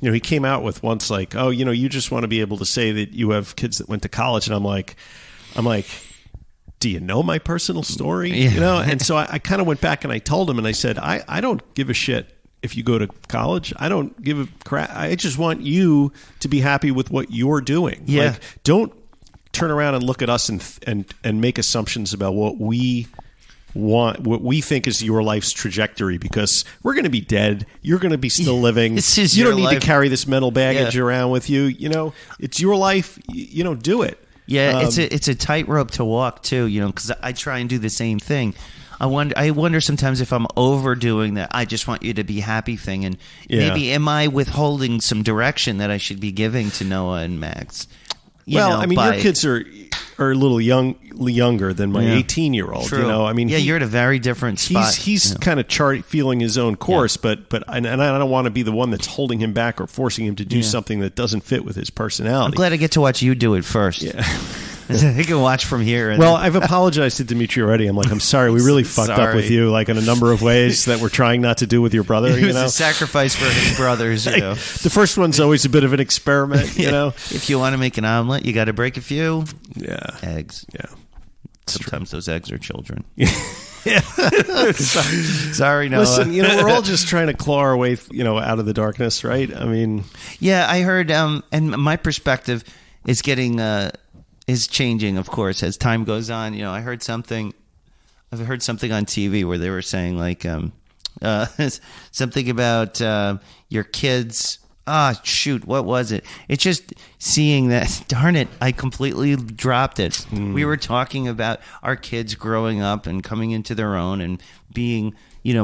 he came out with once you just want to be able to say that you have kids that went to college, and I'm like, do you know my personal story? Yeah. And so I kind of went back and I told him, and I said, I don't give a shit if you go to college. I don't give a crap. I just want you to be happy with what you're doing. Yeah. Don't turn around and look at us and make assumptions about what we want, what we think is your life's trajectory, because we're going to be dead. You're going to be still living. This is you your don't need life. to carry this mental baggage around with you. It's your life. Do it. Yeah, it's a tightrope to walk too, because I try and do the same thing. I wonder sometimes if I'm overdoing that. I just want you to be happy thing, and maybe am I withholding some direction that I should be giving to Noah and Max? Your kids are a little younger than my 18-year-old. True. You're at a very different spot. He's kind of feeling his own course, but I don't want to be the one that's holding him back or forcing him to do something that doesn't fit with his personality. I'm glad I get to watch you do it first. Yeah. I can watch from here. Well, I've apologized to Dimitri already. I'm sorry. We really fucked up with you, in a number of ways that we're trying not to do with your brother. It was a sacrifice for his brothers. The first one's always a bit of an experiment. If you want to make an omelet, you got to break a few eggs. Yeah. Sometimes those eggs are children. Yeah. Sorry, Noah. Listen, we're all just trying to claw our way, out of the darkness, right? Yeah, I heard, and my perspective is getting. Is changing, of course, as time goes on. I've heard something on TV where they were saying something about your kids. What was it? It's just seeing that. Darn it, I completely dropped it. We were talking about our kids growing up and coming into their own and being,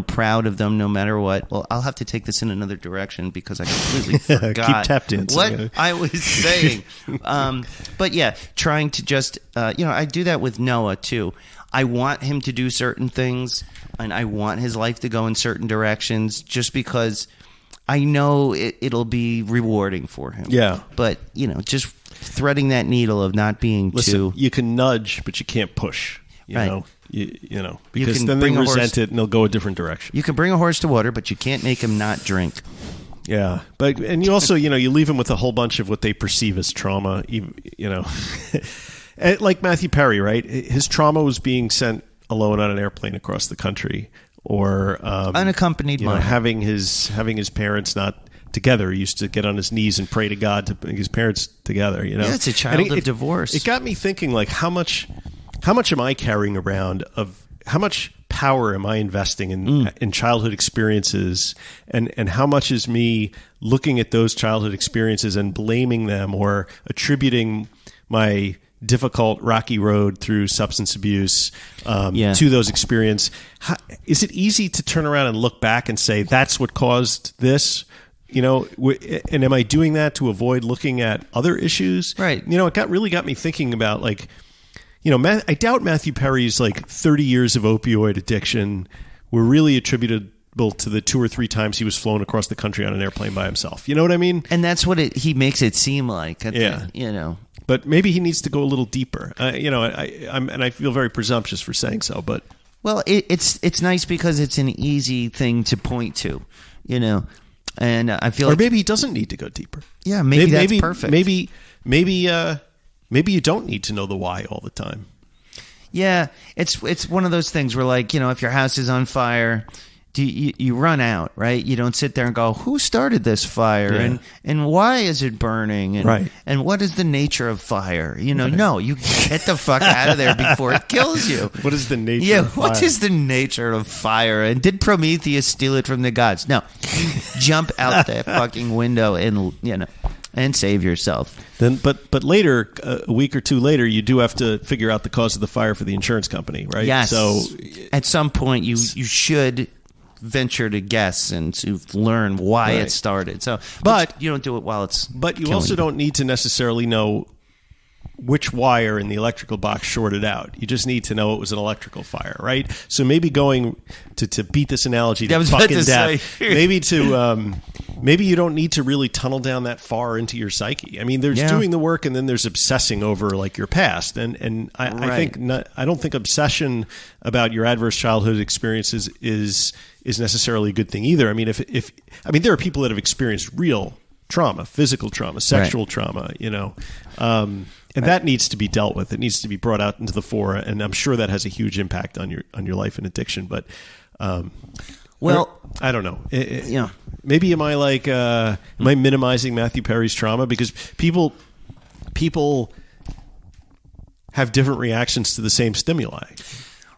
proud of them no matter what. Well, I'll have to take this in another direction because I completely forgot Keep tap dancing. what I was saying. But yeah, trying to just, I do that with Noah too. I want him to do certain things, and I want his life to go in certain directions just because I know it'll be rewarding for him. Yeah. But, just threading that needle of not being too... You can nudge, but you can't push. Right. Because then they resent it and they'll go a different direction. You can bring a horse to water, but you can't make him not drink. Yeah, and you also, you leave them with a whole bunch of what they perceive as trauma. Like Matthew Perry, right? His trauma was being sent alone on an airplane across the country, or unaccompanied minor. having his parents not together. He used to get on his knees and pray to God to bring his parents together. Yeah, it's a child of divorce. It got me thinking, how much am I carrying around of how much power am I investing in childhood experiences, and how much is me looking at those childhood experiences and blaming them or attributing my difficult rocky road through substance abuse to those experiences? Is it easy to turn around and look back and say that's what caused this? And am I doing that to avoid looking at other issues? Right. It really got me thinking about I doubt Matthew Perry's 30 years of opioid addiction were really attributable to the 2 or 3 times he was flown across the country on an airplane by himself. You know what I mean? And that's what he makes it seem like. But maybe he needs to go a little deeper. I feel very presumptuous for saying so, but well, it's nice because it's an easy thing to point to, and I feel, or maybe he doesn't need to go deeper. Yeah, maybe that's perfect. Maybe you don't need to know the why all the time. Yeah, it's one of those things where if your house is on fire, you run out, right? You don't sit there and go, who started this fire and why is it burning? And, and what is the nature of fire? No, you get the fuck out of there before it kills you. What is the nature of fire? What is the nature of fire? And did Prometheus steal it from the gods? No. You jump out that fucking window and save yourself. Then, but later, a week or two later, you do have to figure out the cause of the fire for the insurance company, right? Yes. So at some point, you should venture to guess and to learn why it started. So, but you don't do it while it's. But you also don't need to necessarily know which wire in the electrical box shorted out. You just need to know it was an electrical fire, right? So maybe going to beat this analogy to fucking death, maybe you don't need to really tunnel down that far into your psyche. I mean, there's doing the work, and then there's obsessing over like your past. And I don't think obsession about your adverse childhood experiences is necessarily a good thing either. I mean, if there are people that have experienced real trauma, physical trauma, sexual trauma, and that needs to be dealt with. It needs to be brought out into the fore, and I'm sure that has a huge impact on your life and addiction. But I don't know. Maybe am I minimizing Matthew Perry's trauma because people have different reactions to the same stimuli.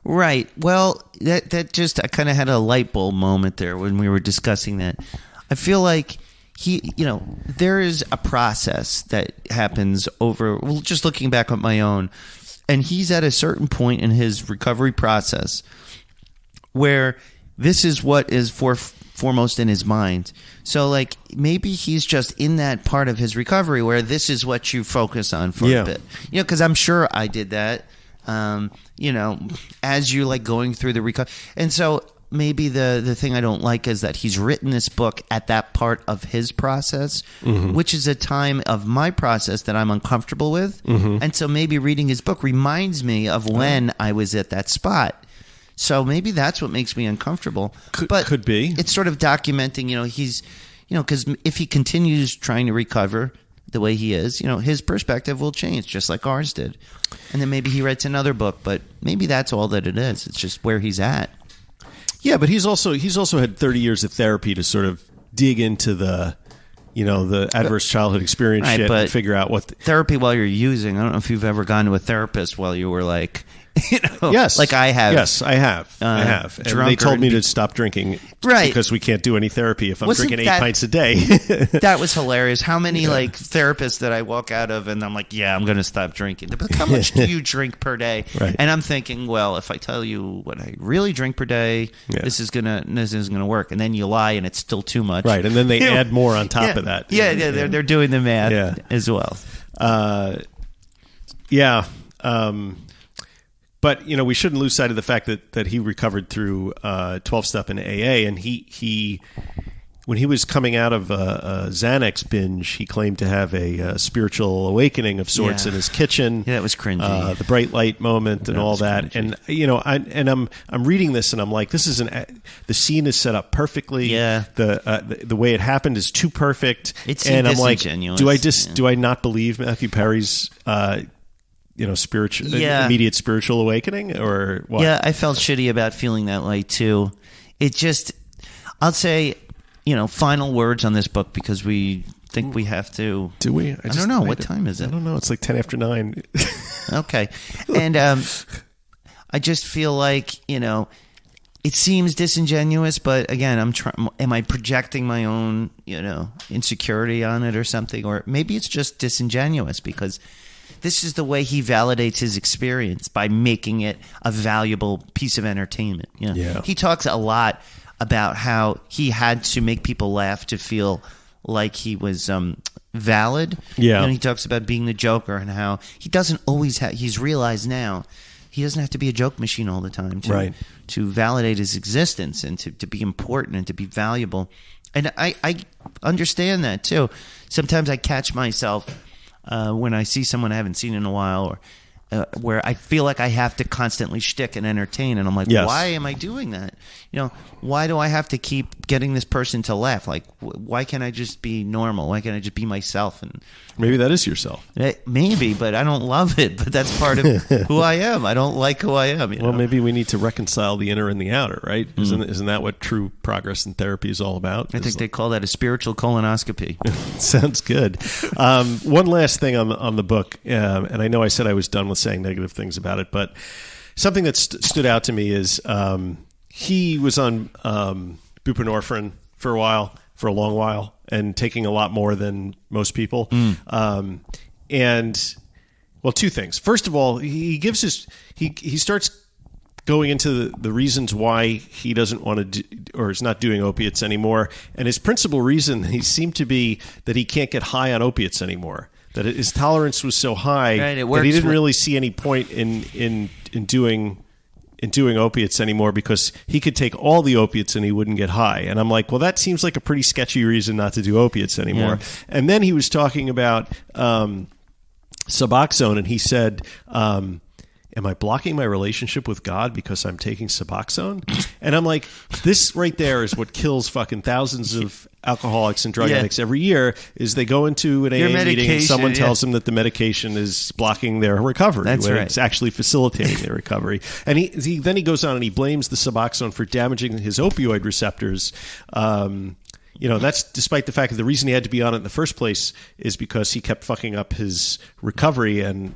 Right. Well, that just I kind of had a light bulb moment there when we were discussing that. I feel like there is a process that happens over, just looking back on my own, and he's at a certain point in his recovery process where this is what is foremost in his mind. So, like, maybe he's just in that part of his recovery where this is what you focus on for a bit. Because I'm sure I did that, as you like going through the recovery. And so maybe the thing I don't like is that he's written this book at that part of his process, which is a time of my process that I'm uncomfortable with. And so maybe reading his book reminds me of when I was at that spot. So maybe that's what makes me uncomfortable. Could be. It's sort of documenting, he's, because if he continues trying to recover the way he is, his perspective will change just like ours did. And then maybe he writes another book, but maybe that's all that it is. It's just where he's at. Yeah, but he's also had 30 years of therapy to sort of dig into the adverse childhood experience shit and figure out what therapy while you're using. I don't know if you've ever gone to a therapist while you were like, yes, like I have. Yes, I have. And they told me to stop drinking, because we can't do any therapy if I'm drinking 8 pints a day. That was hilarious. How many like therapists that I walk out of and I'm like, yeah, I'm going to stop drinking. They're like, how much do you drink per day? Right. And I'm thinking, well, if I tell you what I really drink per day, this isn't gonna work. And then you lie, and it's still too much. Right, and then they add more on top of that. They're doing the math as well. But we shouldn't lose sight of the fact that he recovered through 12-step and AA, and he when he was coming out of a Xanax binge, he claimed to have a spiritual awakening of sorts in his kitchen. Yeah, that was cringy. The bright light moment and all that, cringy. And I'm reading this and I'm like, this is the scene is set up perfectly. Yeah, the way it happened is too perfect. And I'm like, do I not believe Matthew Perry's immediate spiritual awakening, or what? Yeah, I felt shitty about feeling that way too. It just, I'll say, final words on this book because we think we have to. Do we? I don't know. What time is it? I don't know. It's like 10 after 9. Okay. And I just feel like, it seems disingenuous, but again, am I projecting my own, insecurity on it or something? Or maybe it's just disingenuous because this is the way he validates his experience, by making it a valuable piece of entertainment. Yeah. He talks a lot about how he had to make people laugh to feel like he was valid. Yeah. And he talks about being the Joker and how he doesn't always have, he's realized now, he doesn't have to be a joke machine all the time to validate his existence and to be important and to be valuable. And I understand that too. Sometimes I catch myself when I see someone I haven't seen in a while, where I feel like I have to constantly shtick and entertain, and I'm like, Yes. why am I doing that? Why do I have to keep getting this person to laugh? Like, why can't I just be normal? Why can't I just be myself? And Maybe that is yourself. maybe, but I don't love it. But that's part of who I am. I don't like who I am. Well, maybe we need to reconcile the inner and the outer, right? Isn't that what true progress in therapy is all about? I think they call that a spiritual colonoscopy. Sounds good. One last thing on the book, and I know I said I was done with saying negative things about it, but something that stood out to me is he was on buprenorphine for a long while, and taking a lot more than most people. And well, two things. First of all, he gives he starts going into the reasons why he doesn't want to do, or is not doing opiates anymore. And his principal reason he seemed to be that he can't get high on opiates anymore. That his tolerance was so high that he didn't really see any point in doing opiates anymore, because he could take all the opiates and he wouldn't get high. And I'm like, well, that seems like a pretty sketchy reason not to do opiates anymore. Yeah. And then he was talking about Suboxone, and he said, am I blocking my relationship with God because I'm taking Suboxone? And I'm like, this right there is what kills fucking thousands of alcoholics and drug addicts every year, is they go into an AA meeting and someone tells them that the medication is blocking their recovery. That's right. It's actually facilitating their recovery. And then he goes on and he blames the Suboxone for damaging his opioid receptors. That's despite the fact that the reason he had to be on it in the first place is because he kept fucking up his recovery. And,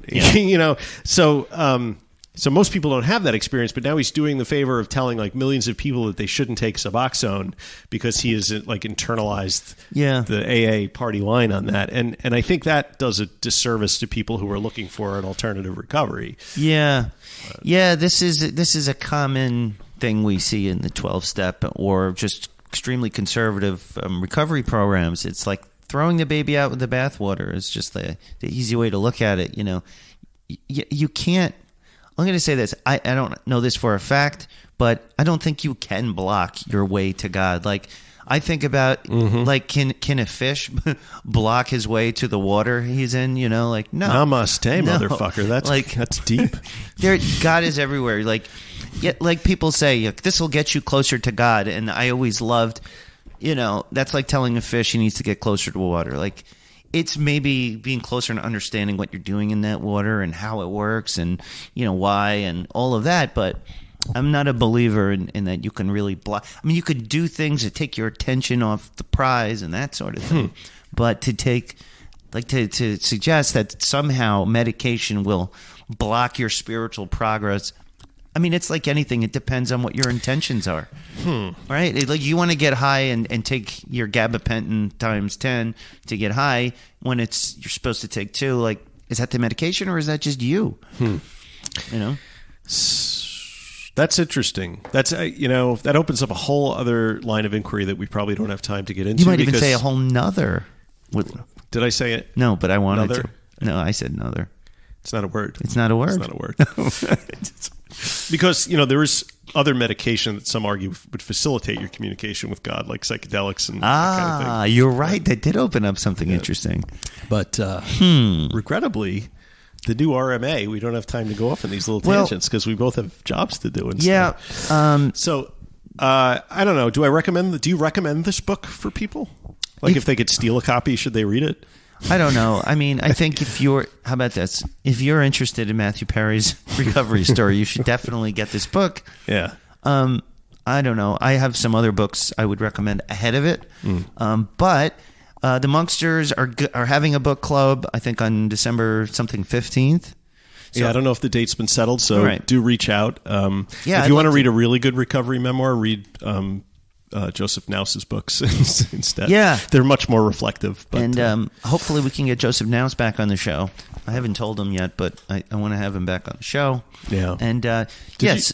so most people don't have that experience, but now he's doing the favor of telling like millions of people that they shouldn't take Suboxone because he has like internalized the AA party line on that. And I think that does a disservice to people who are looking for an alternative recovery. Yeah. This is a common thing we see in the 12-step or just extremely conservative recovery programs. It's like throwing the baby out with the bathwater. It's just the easy way to look at it. You can't. I'm going to say this. I don't know this for a fact, but I don't think you can block your way to God. Like, I think about, like, can a fish block his way to the water he's in? Like, no. Namaste, motherfucker. That's deep. God is everywhere. Like people say, this will get you closer to God. And I always loved, that's like telling a fish he needs to get closer to water. Like, it's maybe being closer and understanding what you're doing in that water and how it works and, why and all of that. But I'm not a believer in that you can really block. I mean, you could do things to take your attention off the prize and that sort of thing. But to suggest that somehow medication will block your spiritual progress, I mean, it's like anything. It depends on what your intentions are, right? Like, you want to get high and take your gabapentin times 10 to get high when you're supposed to take 2. Like, is that the medication or is that just you? That's interesting. That's that opens up a whole other line of inquiry that we probably don't have time to get into. You might even say a whole nother. Did I say it? No, but I wanted Nother? to. No, I said nother. It's not a word. It's not a word. It's not a word. Because, there is other medication that some argue would facilitate your communication with God, like psychedelics and that kind of thing. You're right. That did open up something interesting. But regrettably, the new RMA, we don't have time to go off on these little tangents because we both have jobs to do and stuff. So, I don't know. Do you recommend this book for people? Like, if they could steal a copy, should they read it? I don't know. I mean, I think how about this? If you're interested in Matthew Perry's recovery story, you should definitely get this book. Yeah. I don't know. I have some other books I would recommend ahead of it. But the Monksters are having a book club, I think on December 15th. So, I don't know if the date's been settled, so do reach out. If you want to read a really good recovery memoir, read Joseph Naus's books instead. Yeah. They're much more reflective. But, and hopefully we can get Joseph Naus back on the show. I haven't told him yet, but I want to have him back on the show. Yeah. And yes.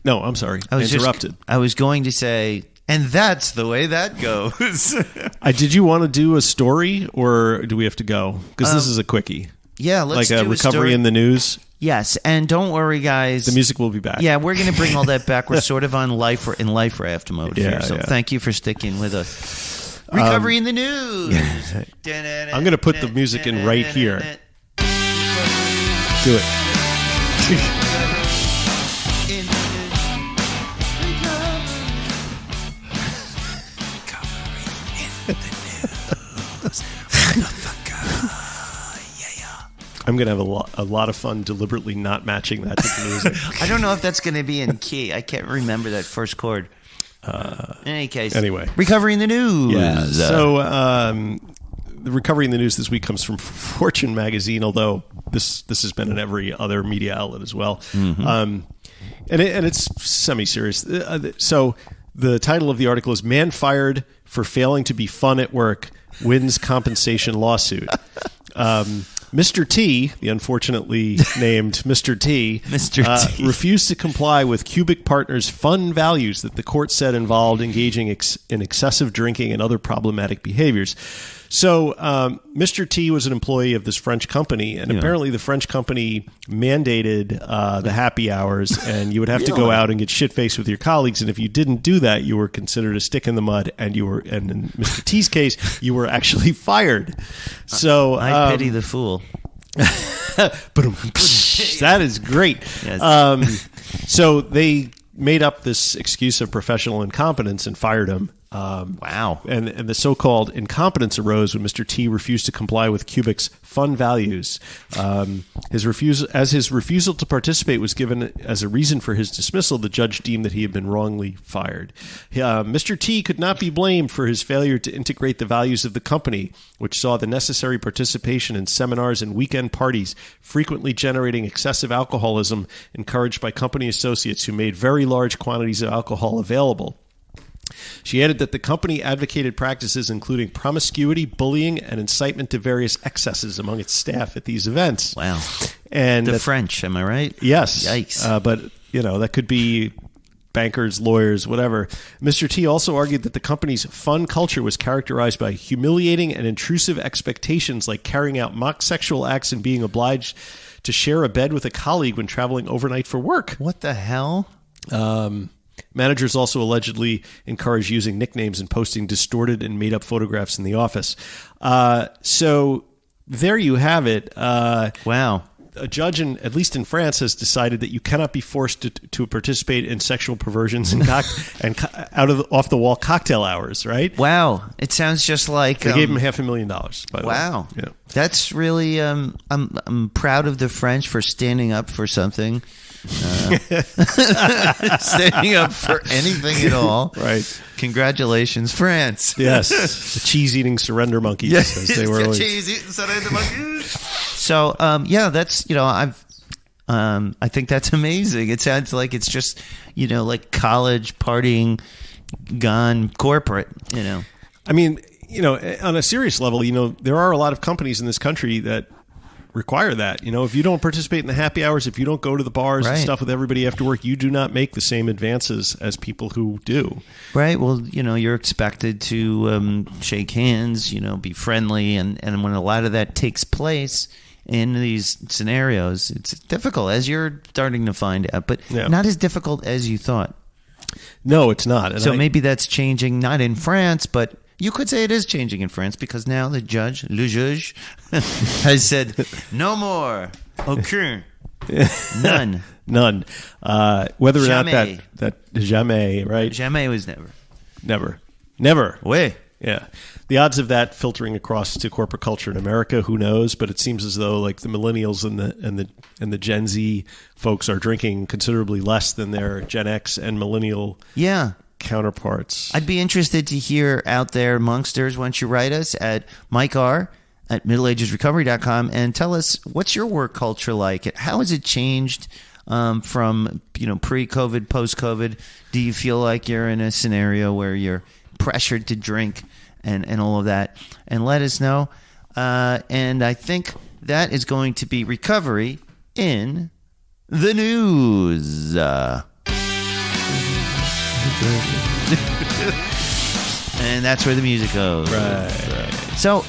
No, I'm sorry. I interrupted. I was going to say, and that's the way that goes. Did you want to do a story, or do we have to go? Because this is a quickie. Yeah, let's do a recovery in the news. Yes, and don't worry, guys. The music will be back. Yeah, we're going to bring all that back. We're sort of on life raft mode here, so thank you for sticking with us. Recovery in the news. I'm going to put the music in right here. Do it. I'm going to have a lot of fun deliberately not matching that to the music. I don't know if that's going to be in key. I can't remember that first chord. In any case. Anyway. Recovery in the news. Yeah. So the recovery in the news this week comes from Fortune magazine, although this has been in every other media outlet as well. Mm-hmm. And it's semi-serious. So the title of the article is "Man Fired for Failing to Be Fun at Work Wins Compensation Lawsuit." Mr. T, the unfortunately named Mr. T, refused to comply with Cubic Partners' fun values that the court said involved engaging in excessive drinking and other problematic behaviors. So Mr. T was an employee of this French company, and apparently the French company mandated the happy hours, and you would have to go out and get shit-faced with your colleagues, and if you didn't do that, you were considered a stick in the mud, and in Mr. T's case, you were actually fired. So I pity the fool. That is great. Yes. So they made up this excuse of professional incompetence and fired him. Wow. And the so-called incompetence arose when Mr. T refused to comply with Cubic's fun values. His refusal to participate was given as a reason for his dismissal. The judge deemed that he had been wrongly fired. Mr. T could not be blamed for his failure to integrate the values of the company, which saw the necessary participation in seminars and weekend parties, frequently generating excessive alcoholism encouraged by company associates who made very large quantities of alcohol available. She added that the company advocated practices including promiscuity, bullying, and incitement to various excesses among its staff at these events. Wow. And the French, am I right? Yes. Yikes. But, that could be bankers, lawyers, whatever. Mr. T also argued that the company's fun culture was characterized by humiliating and intrusive expectations like carrying out mock sexual acts and being obliged to share a bed with a colleague when traveling overnight for work. What the hell? Managers also allegedly encouraged using nicknames and posting distorted and made-up photographs in the office. So there you have it. Wow. A judge, at least in France, has decided that you cannot be forced to participate in sexual perversions and off the wall cocktail hours. Right? Wow! It sounds just like they gave him $500,000. By the way. Wow! Yeah. That's really. I'm proud of the French for standing up for something. Standing up for anything at all. Right. Congratulations, France. Yes. The cheese-eating surrender monkeys, as they were always. Cheese-eating surrender monkeys. So, that's, I think that's amazing. It sounds like it's just, like college partying gone corporate, I mean, on a serious level, there are a lot of companies in this country that require that. If you don't participate in the happy hours, if you don't go to the bars and stuff with everybody after work, you do not make the same advances as people who do. Right. Well, you're expected to shake hands, be friendly. And when a lot of that takes place in these scenarios, it's difficult, as you're starting to find out, but not as difficult as you thought. No, it's not. And so maybe that's changing, not in France, but you could say it is changing in France because now le juge, has said, no more. Aucun. None. None. Whether or Jamais. not that jamais, right? Jamais was never. Never. Oui. Yeah. The odds of that filtering across to corporate culture in America, who knows? But it seems as though like the millennials and the Gen Z folks are drinking considerably less than their Gen X and millennial counterparts. I'd be interested to hear out there, Monksters, once you write us at Mike R. at middleagesrecovery.com and tell us, what's your work culture like? How has it changed from pre-COVID, post-COVID? Do you feel like you're in a scenario where you're pressured to drink and all of that? And let us know. And I think that is going to be recovery in the news. And that's where the music goes. Right. So,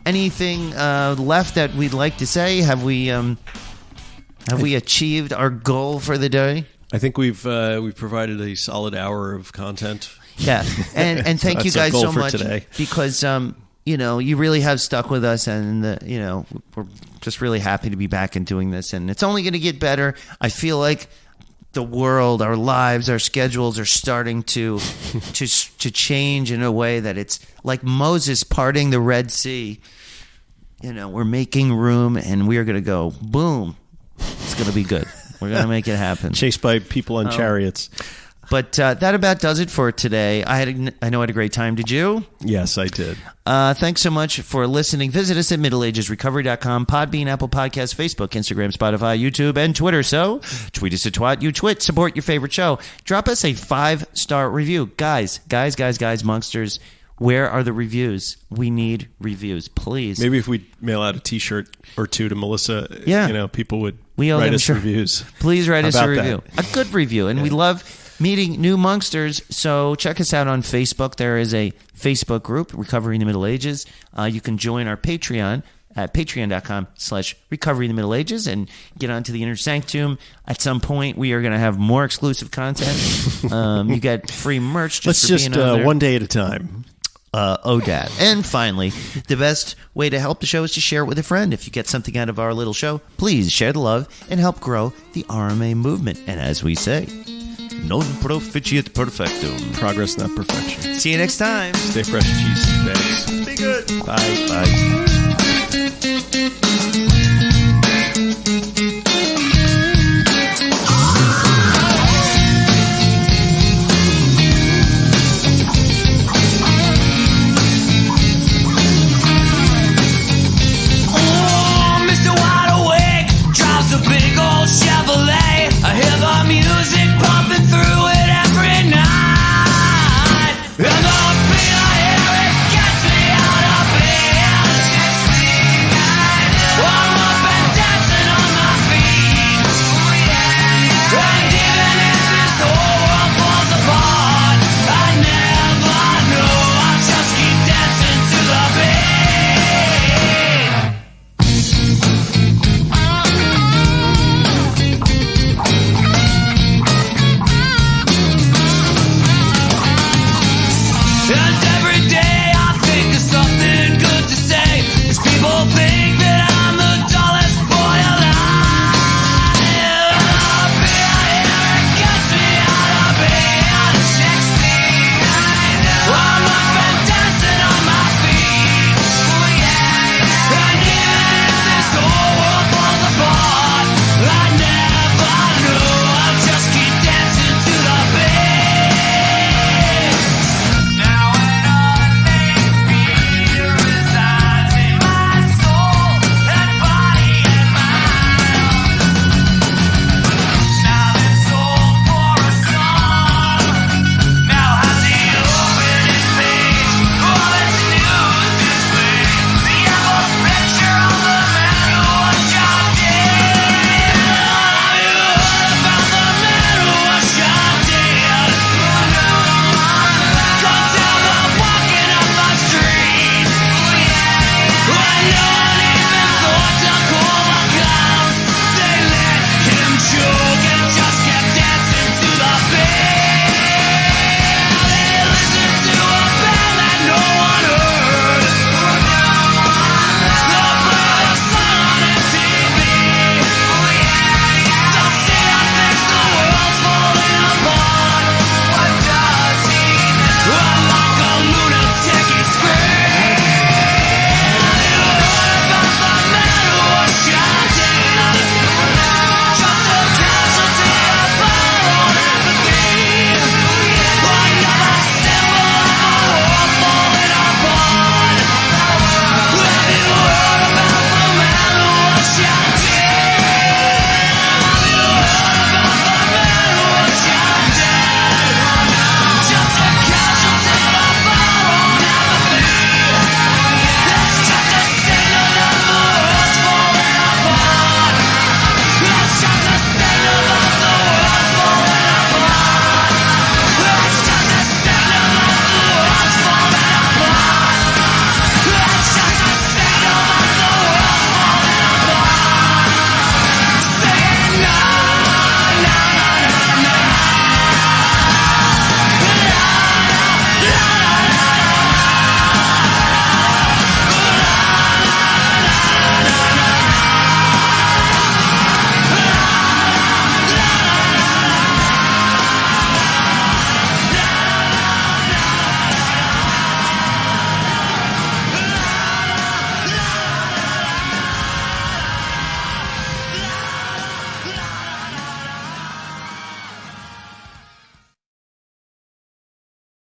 anything left that we'd like to say? Have we achieved our goal for the day? I think we've provided a solid hour of content. Yeah, and thank you guys so much today. because you really have stuck with us, and we're just really happy to be back and doing this, and it's only going to get better. I feel like the world, our lives, our schedules are starting to change in a way that it's like Moses parting the Red Sea. We're making room, and we are going to go boom. It's going to be good. We're going to make it happen. Chased by people on chariots. But that about does it for today. I know I had a great time. Did you? Yes, I did. Thanks so much for listening. Visit us at middleagesrecovery.com, Podbean, Apple Podcasts, Facebook, Instagram, Spotify, YouTube, and Twitter. So tweet us at Twat, you twit. Support your favorite show. Drop us a 5-star review. Guys, Monksters, where are the reviews? We need reviews, please. Maybe if we mail out a T-shirt or two to Melissa, people would owe write them us reviews. Please write us a review. That? A good review. And we love meeting new Monksters, so check us out on Facebook. There is a Facebook group, Recovery in the Middle Ages. You can join our Patreon at patreon.com/Recovery in the Middle Ages and get onto the Inner Sanctum. At some point, we are going to have more exclusive content. You get free merch Let's for being on there. one day at a time. Dad. And finally, the best way to help the show is to share it with a friend. If you get something out of our little show, please share the love and help grow the RMA movement. And as we say, non proficiat perfectum. Progress, not perfection. See you next time. Stay fresh, cheese bags. Be good. Bye. Bye.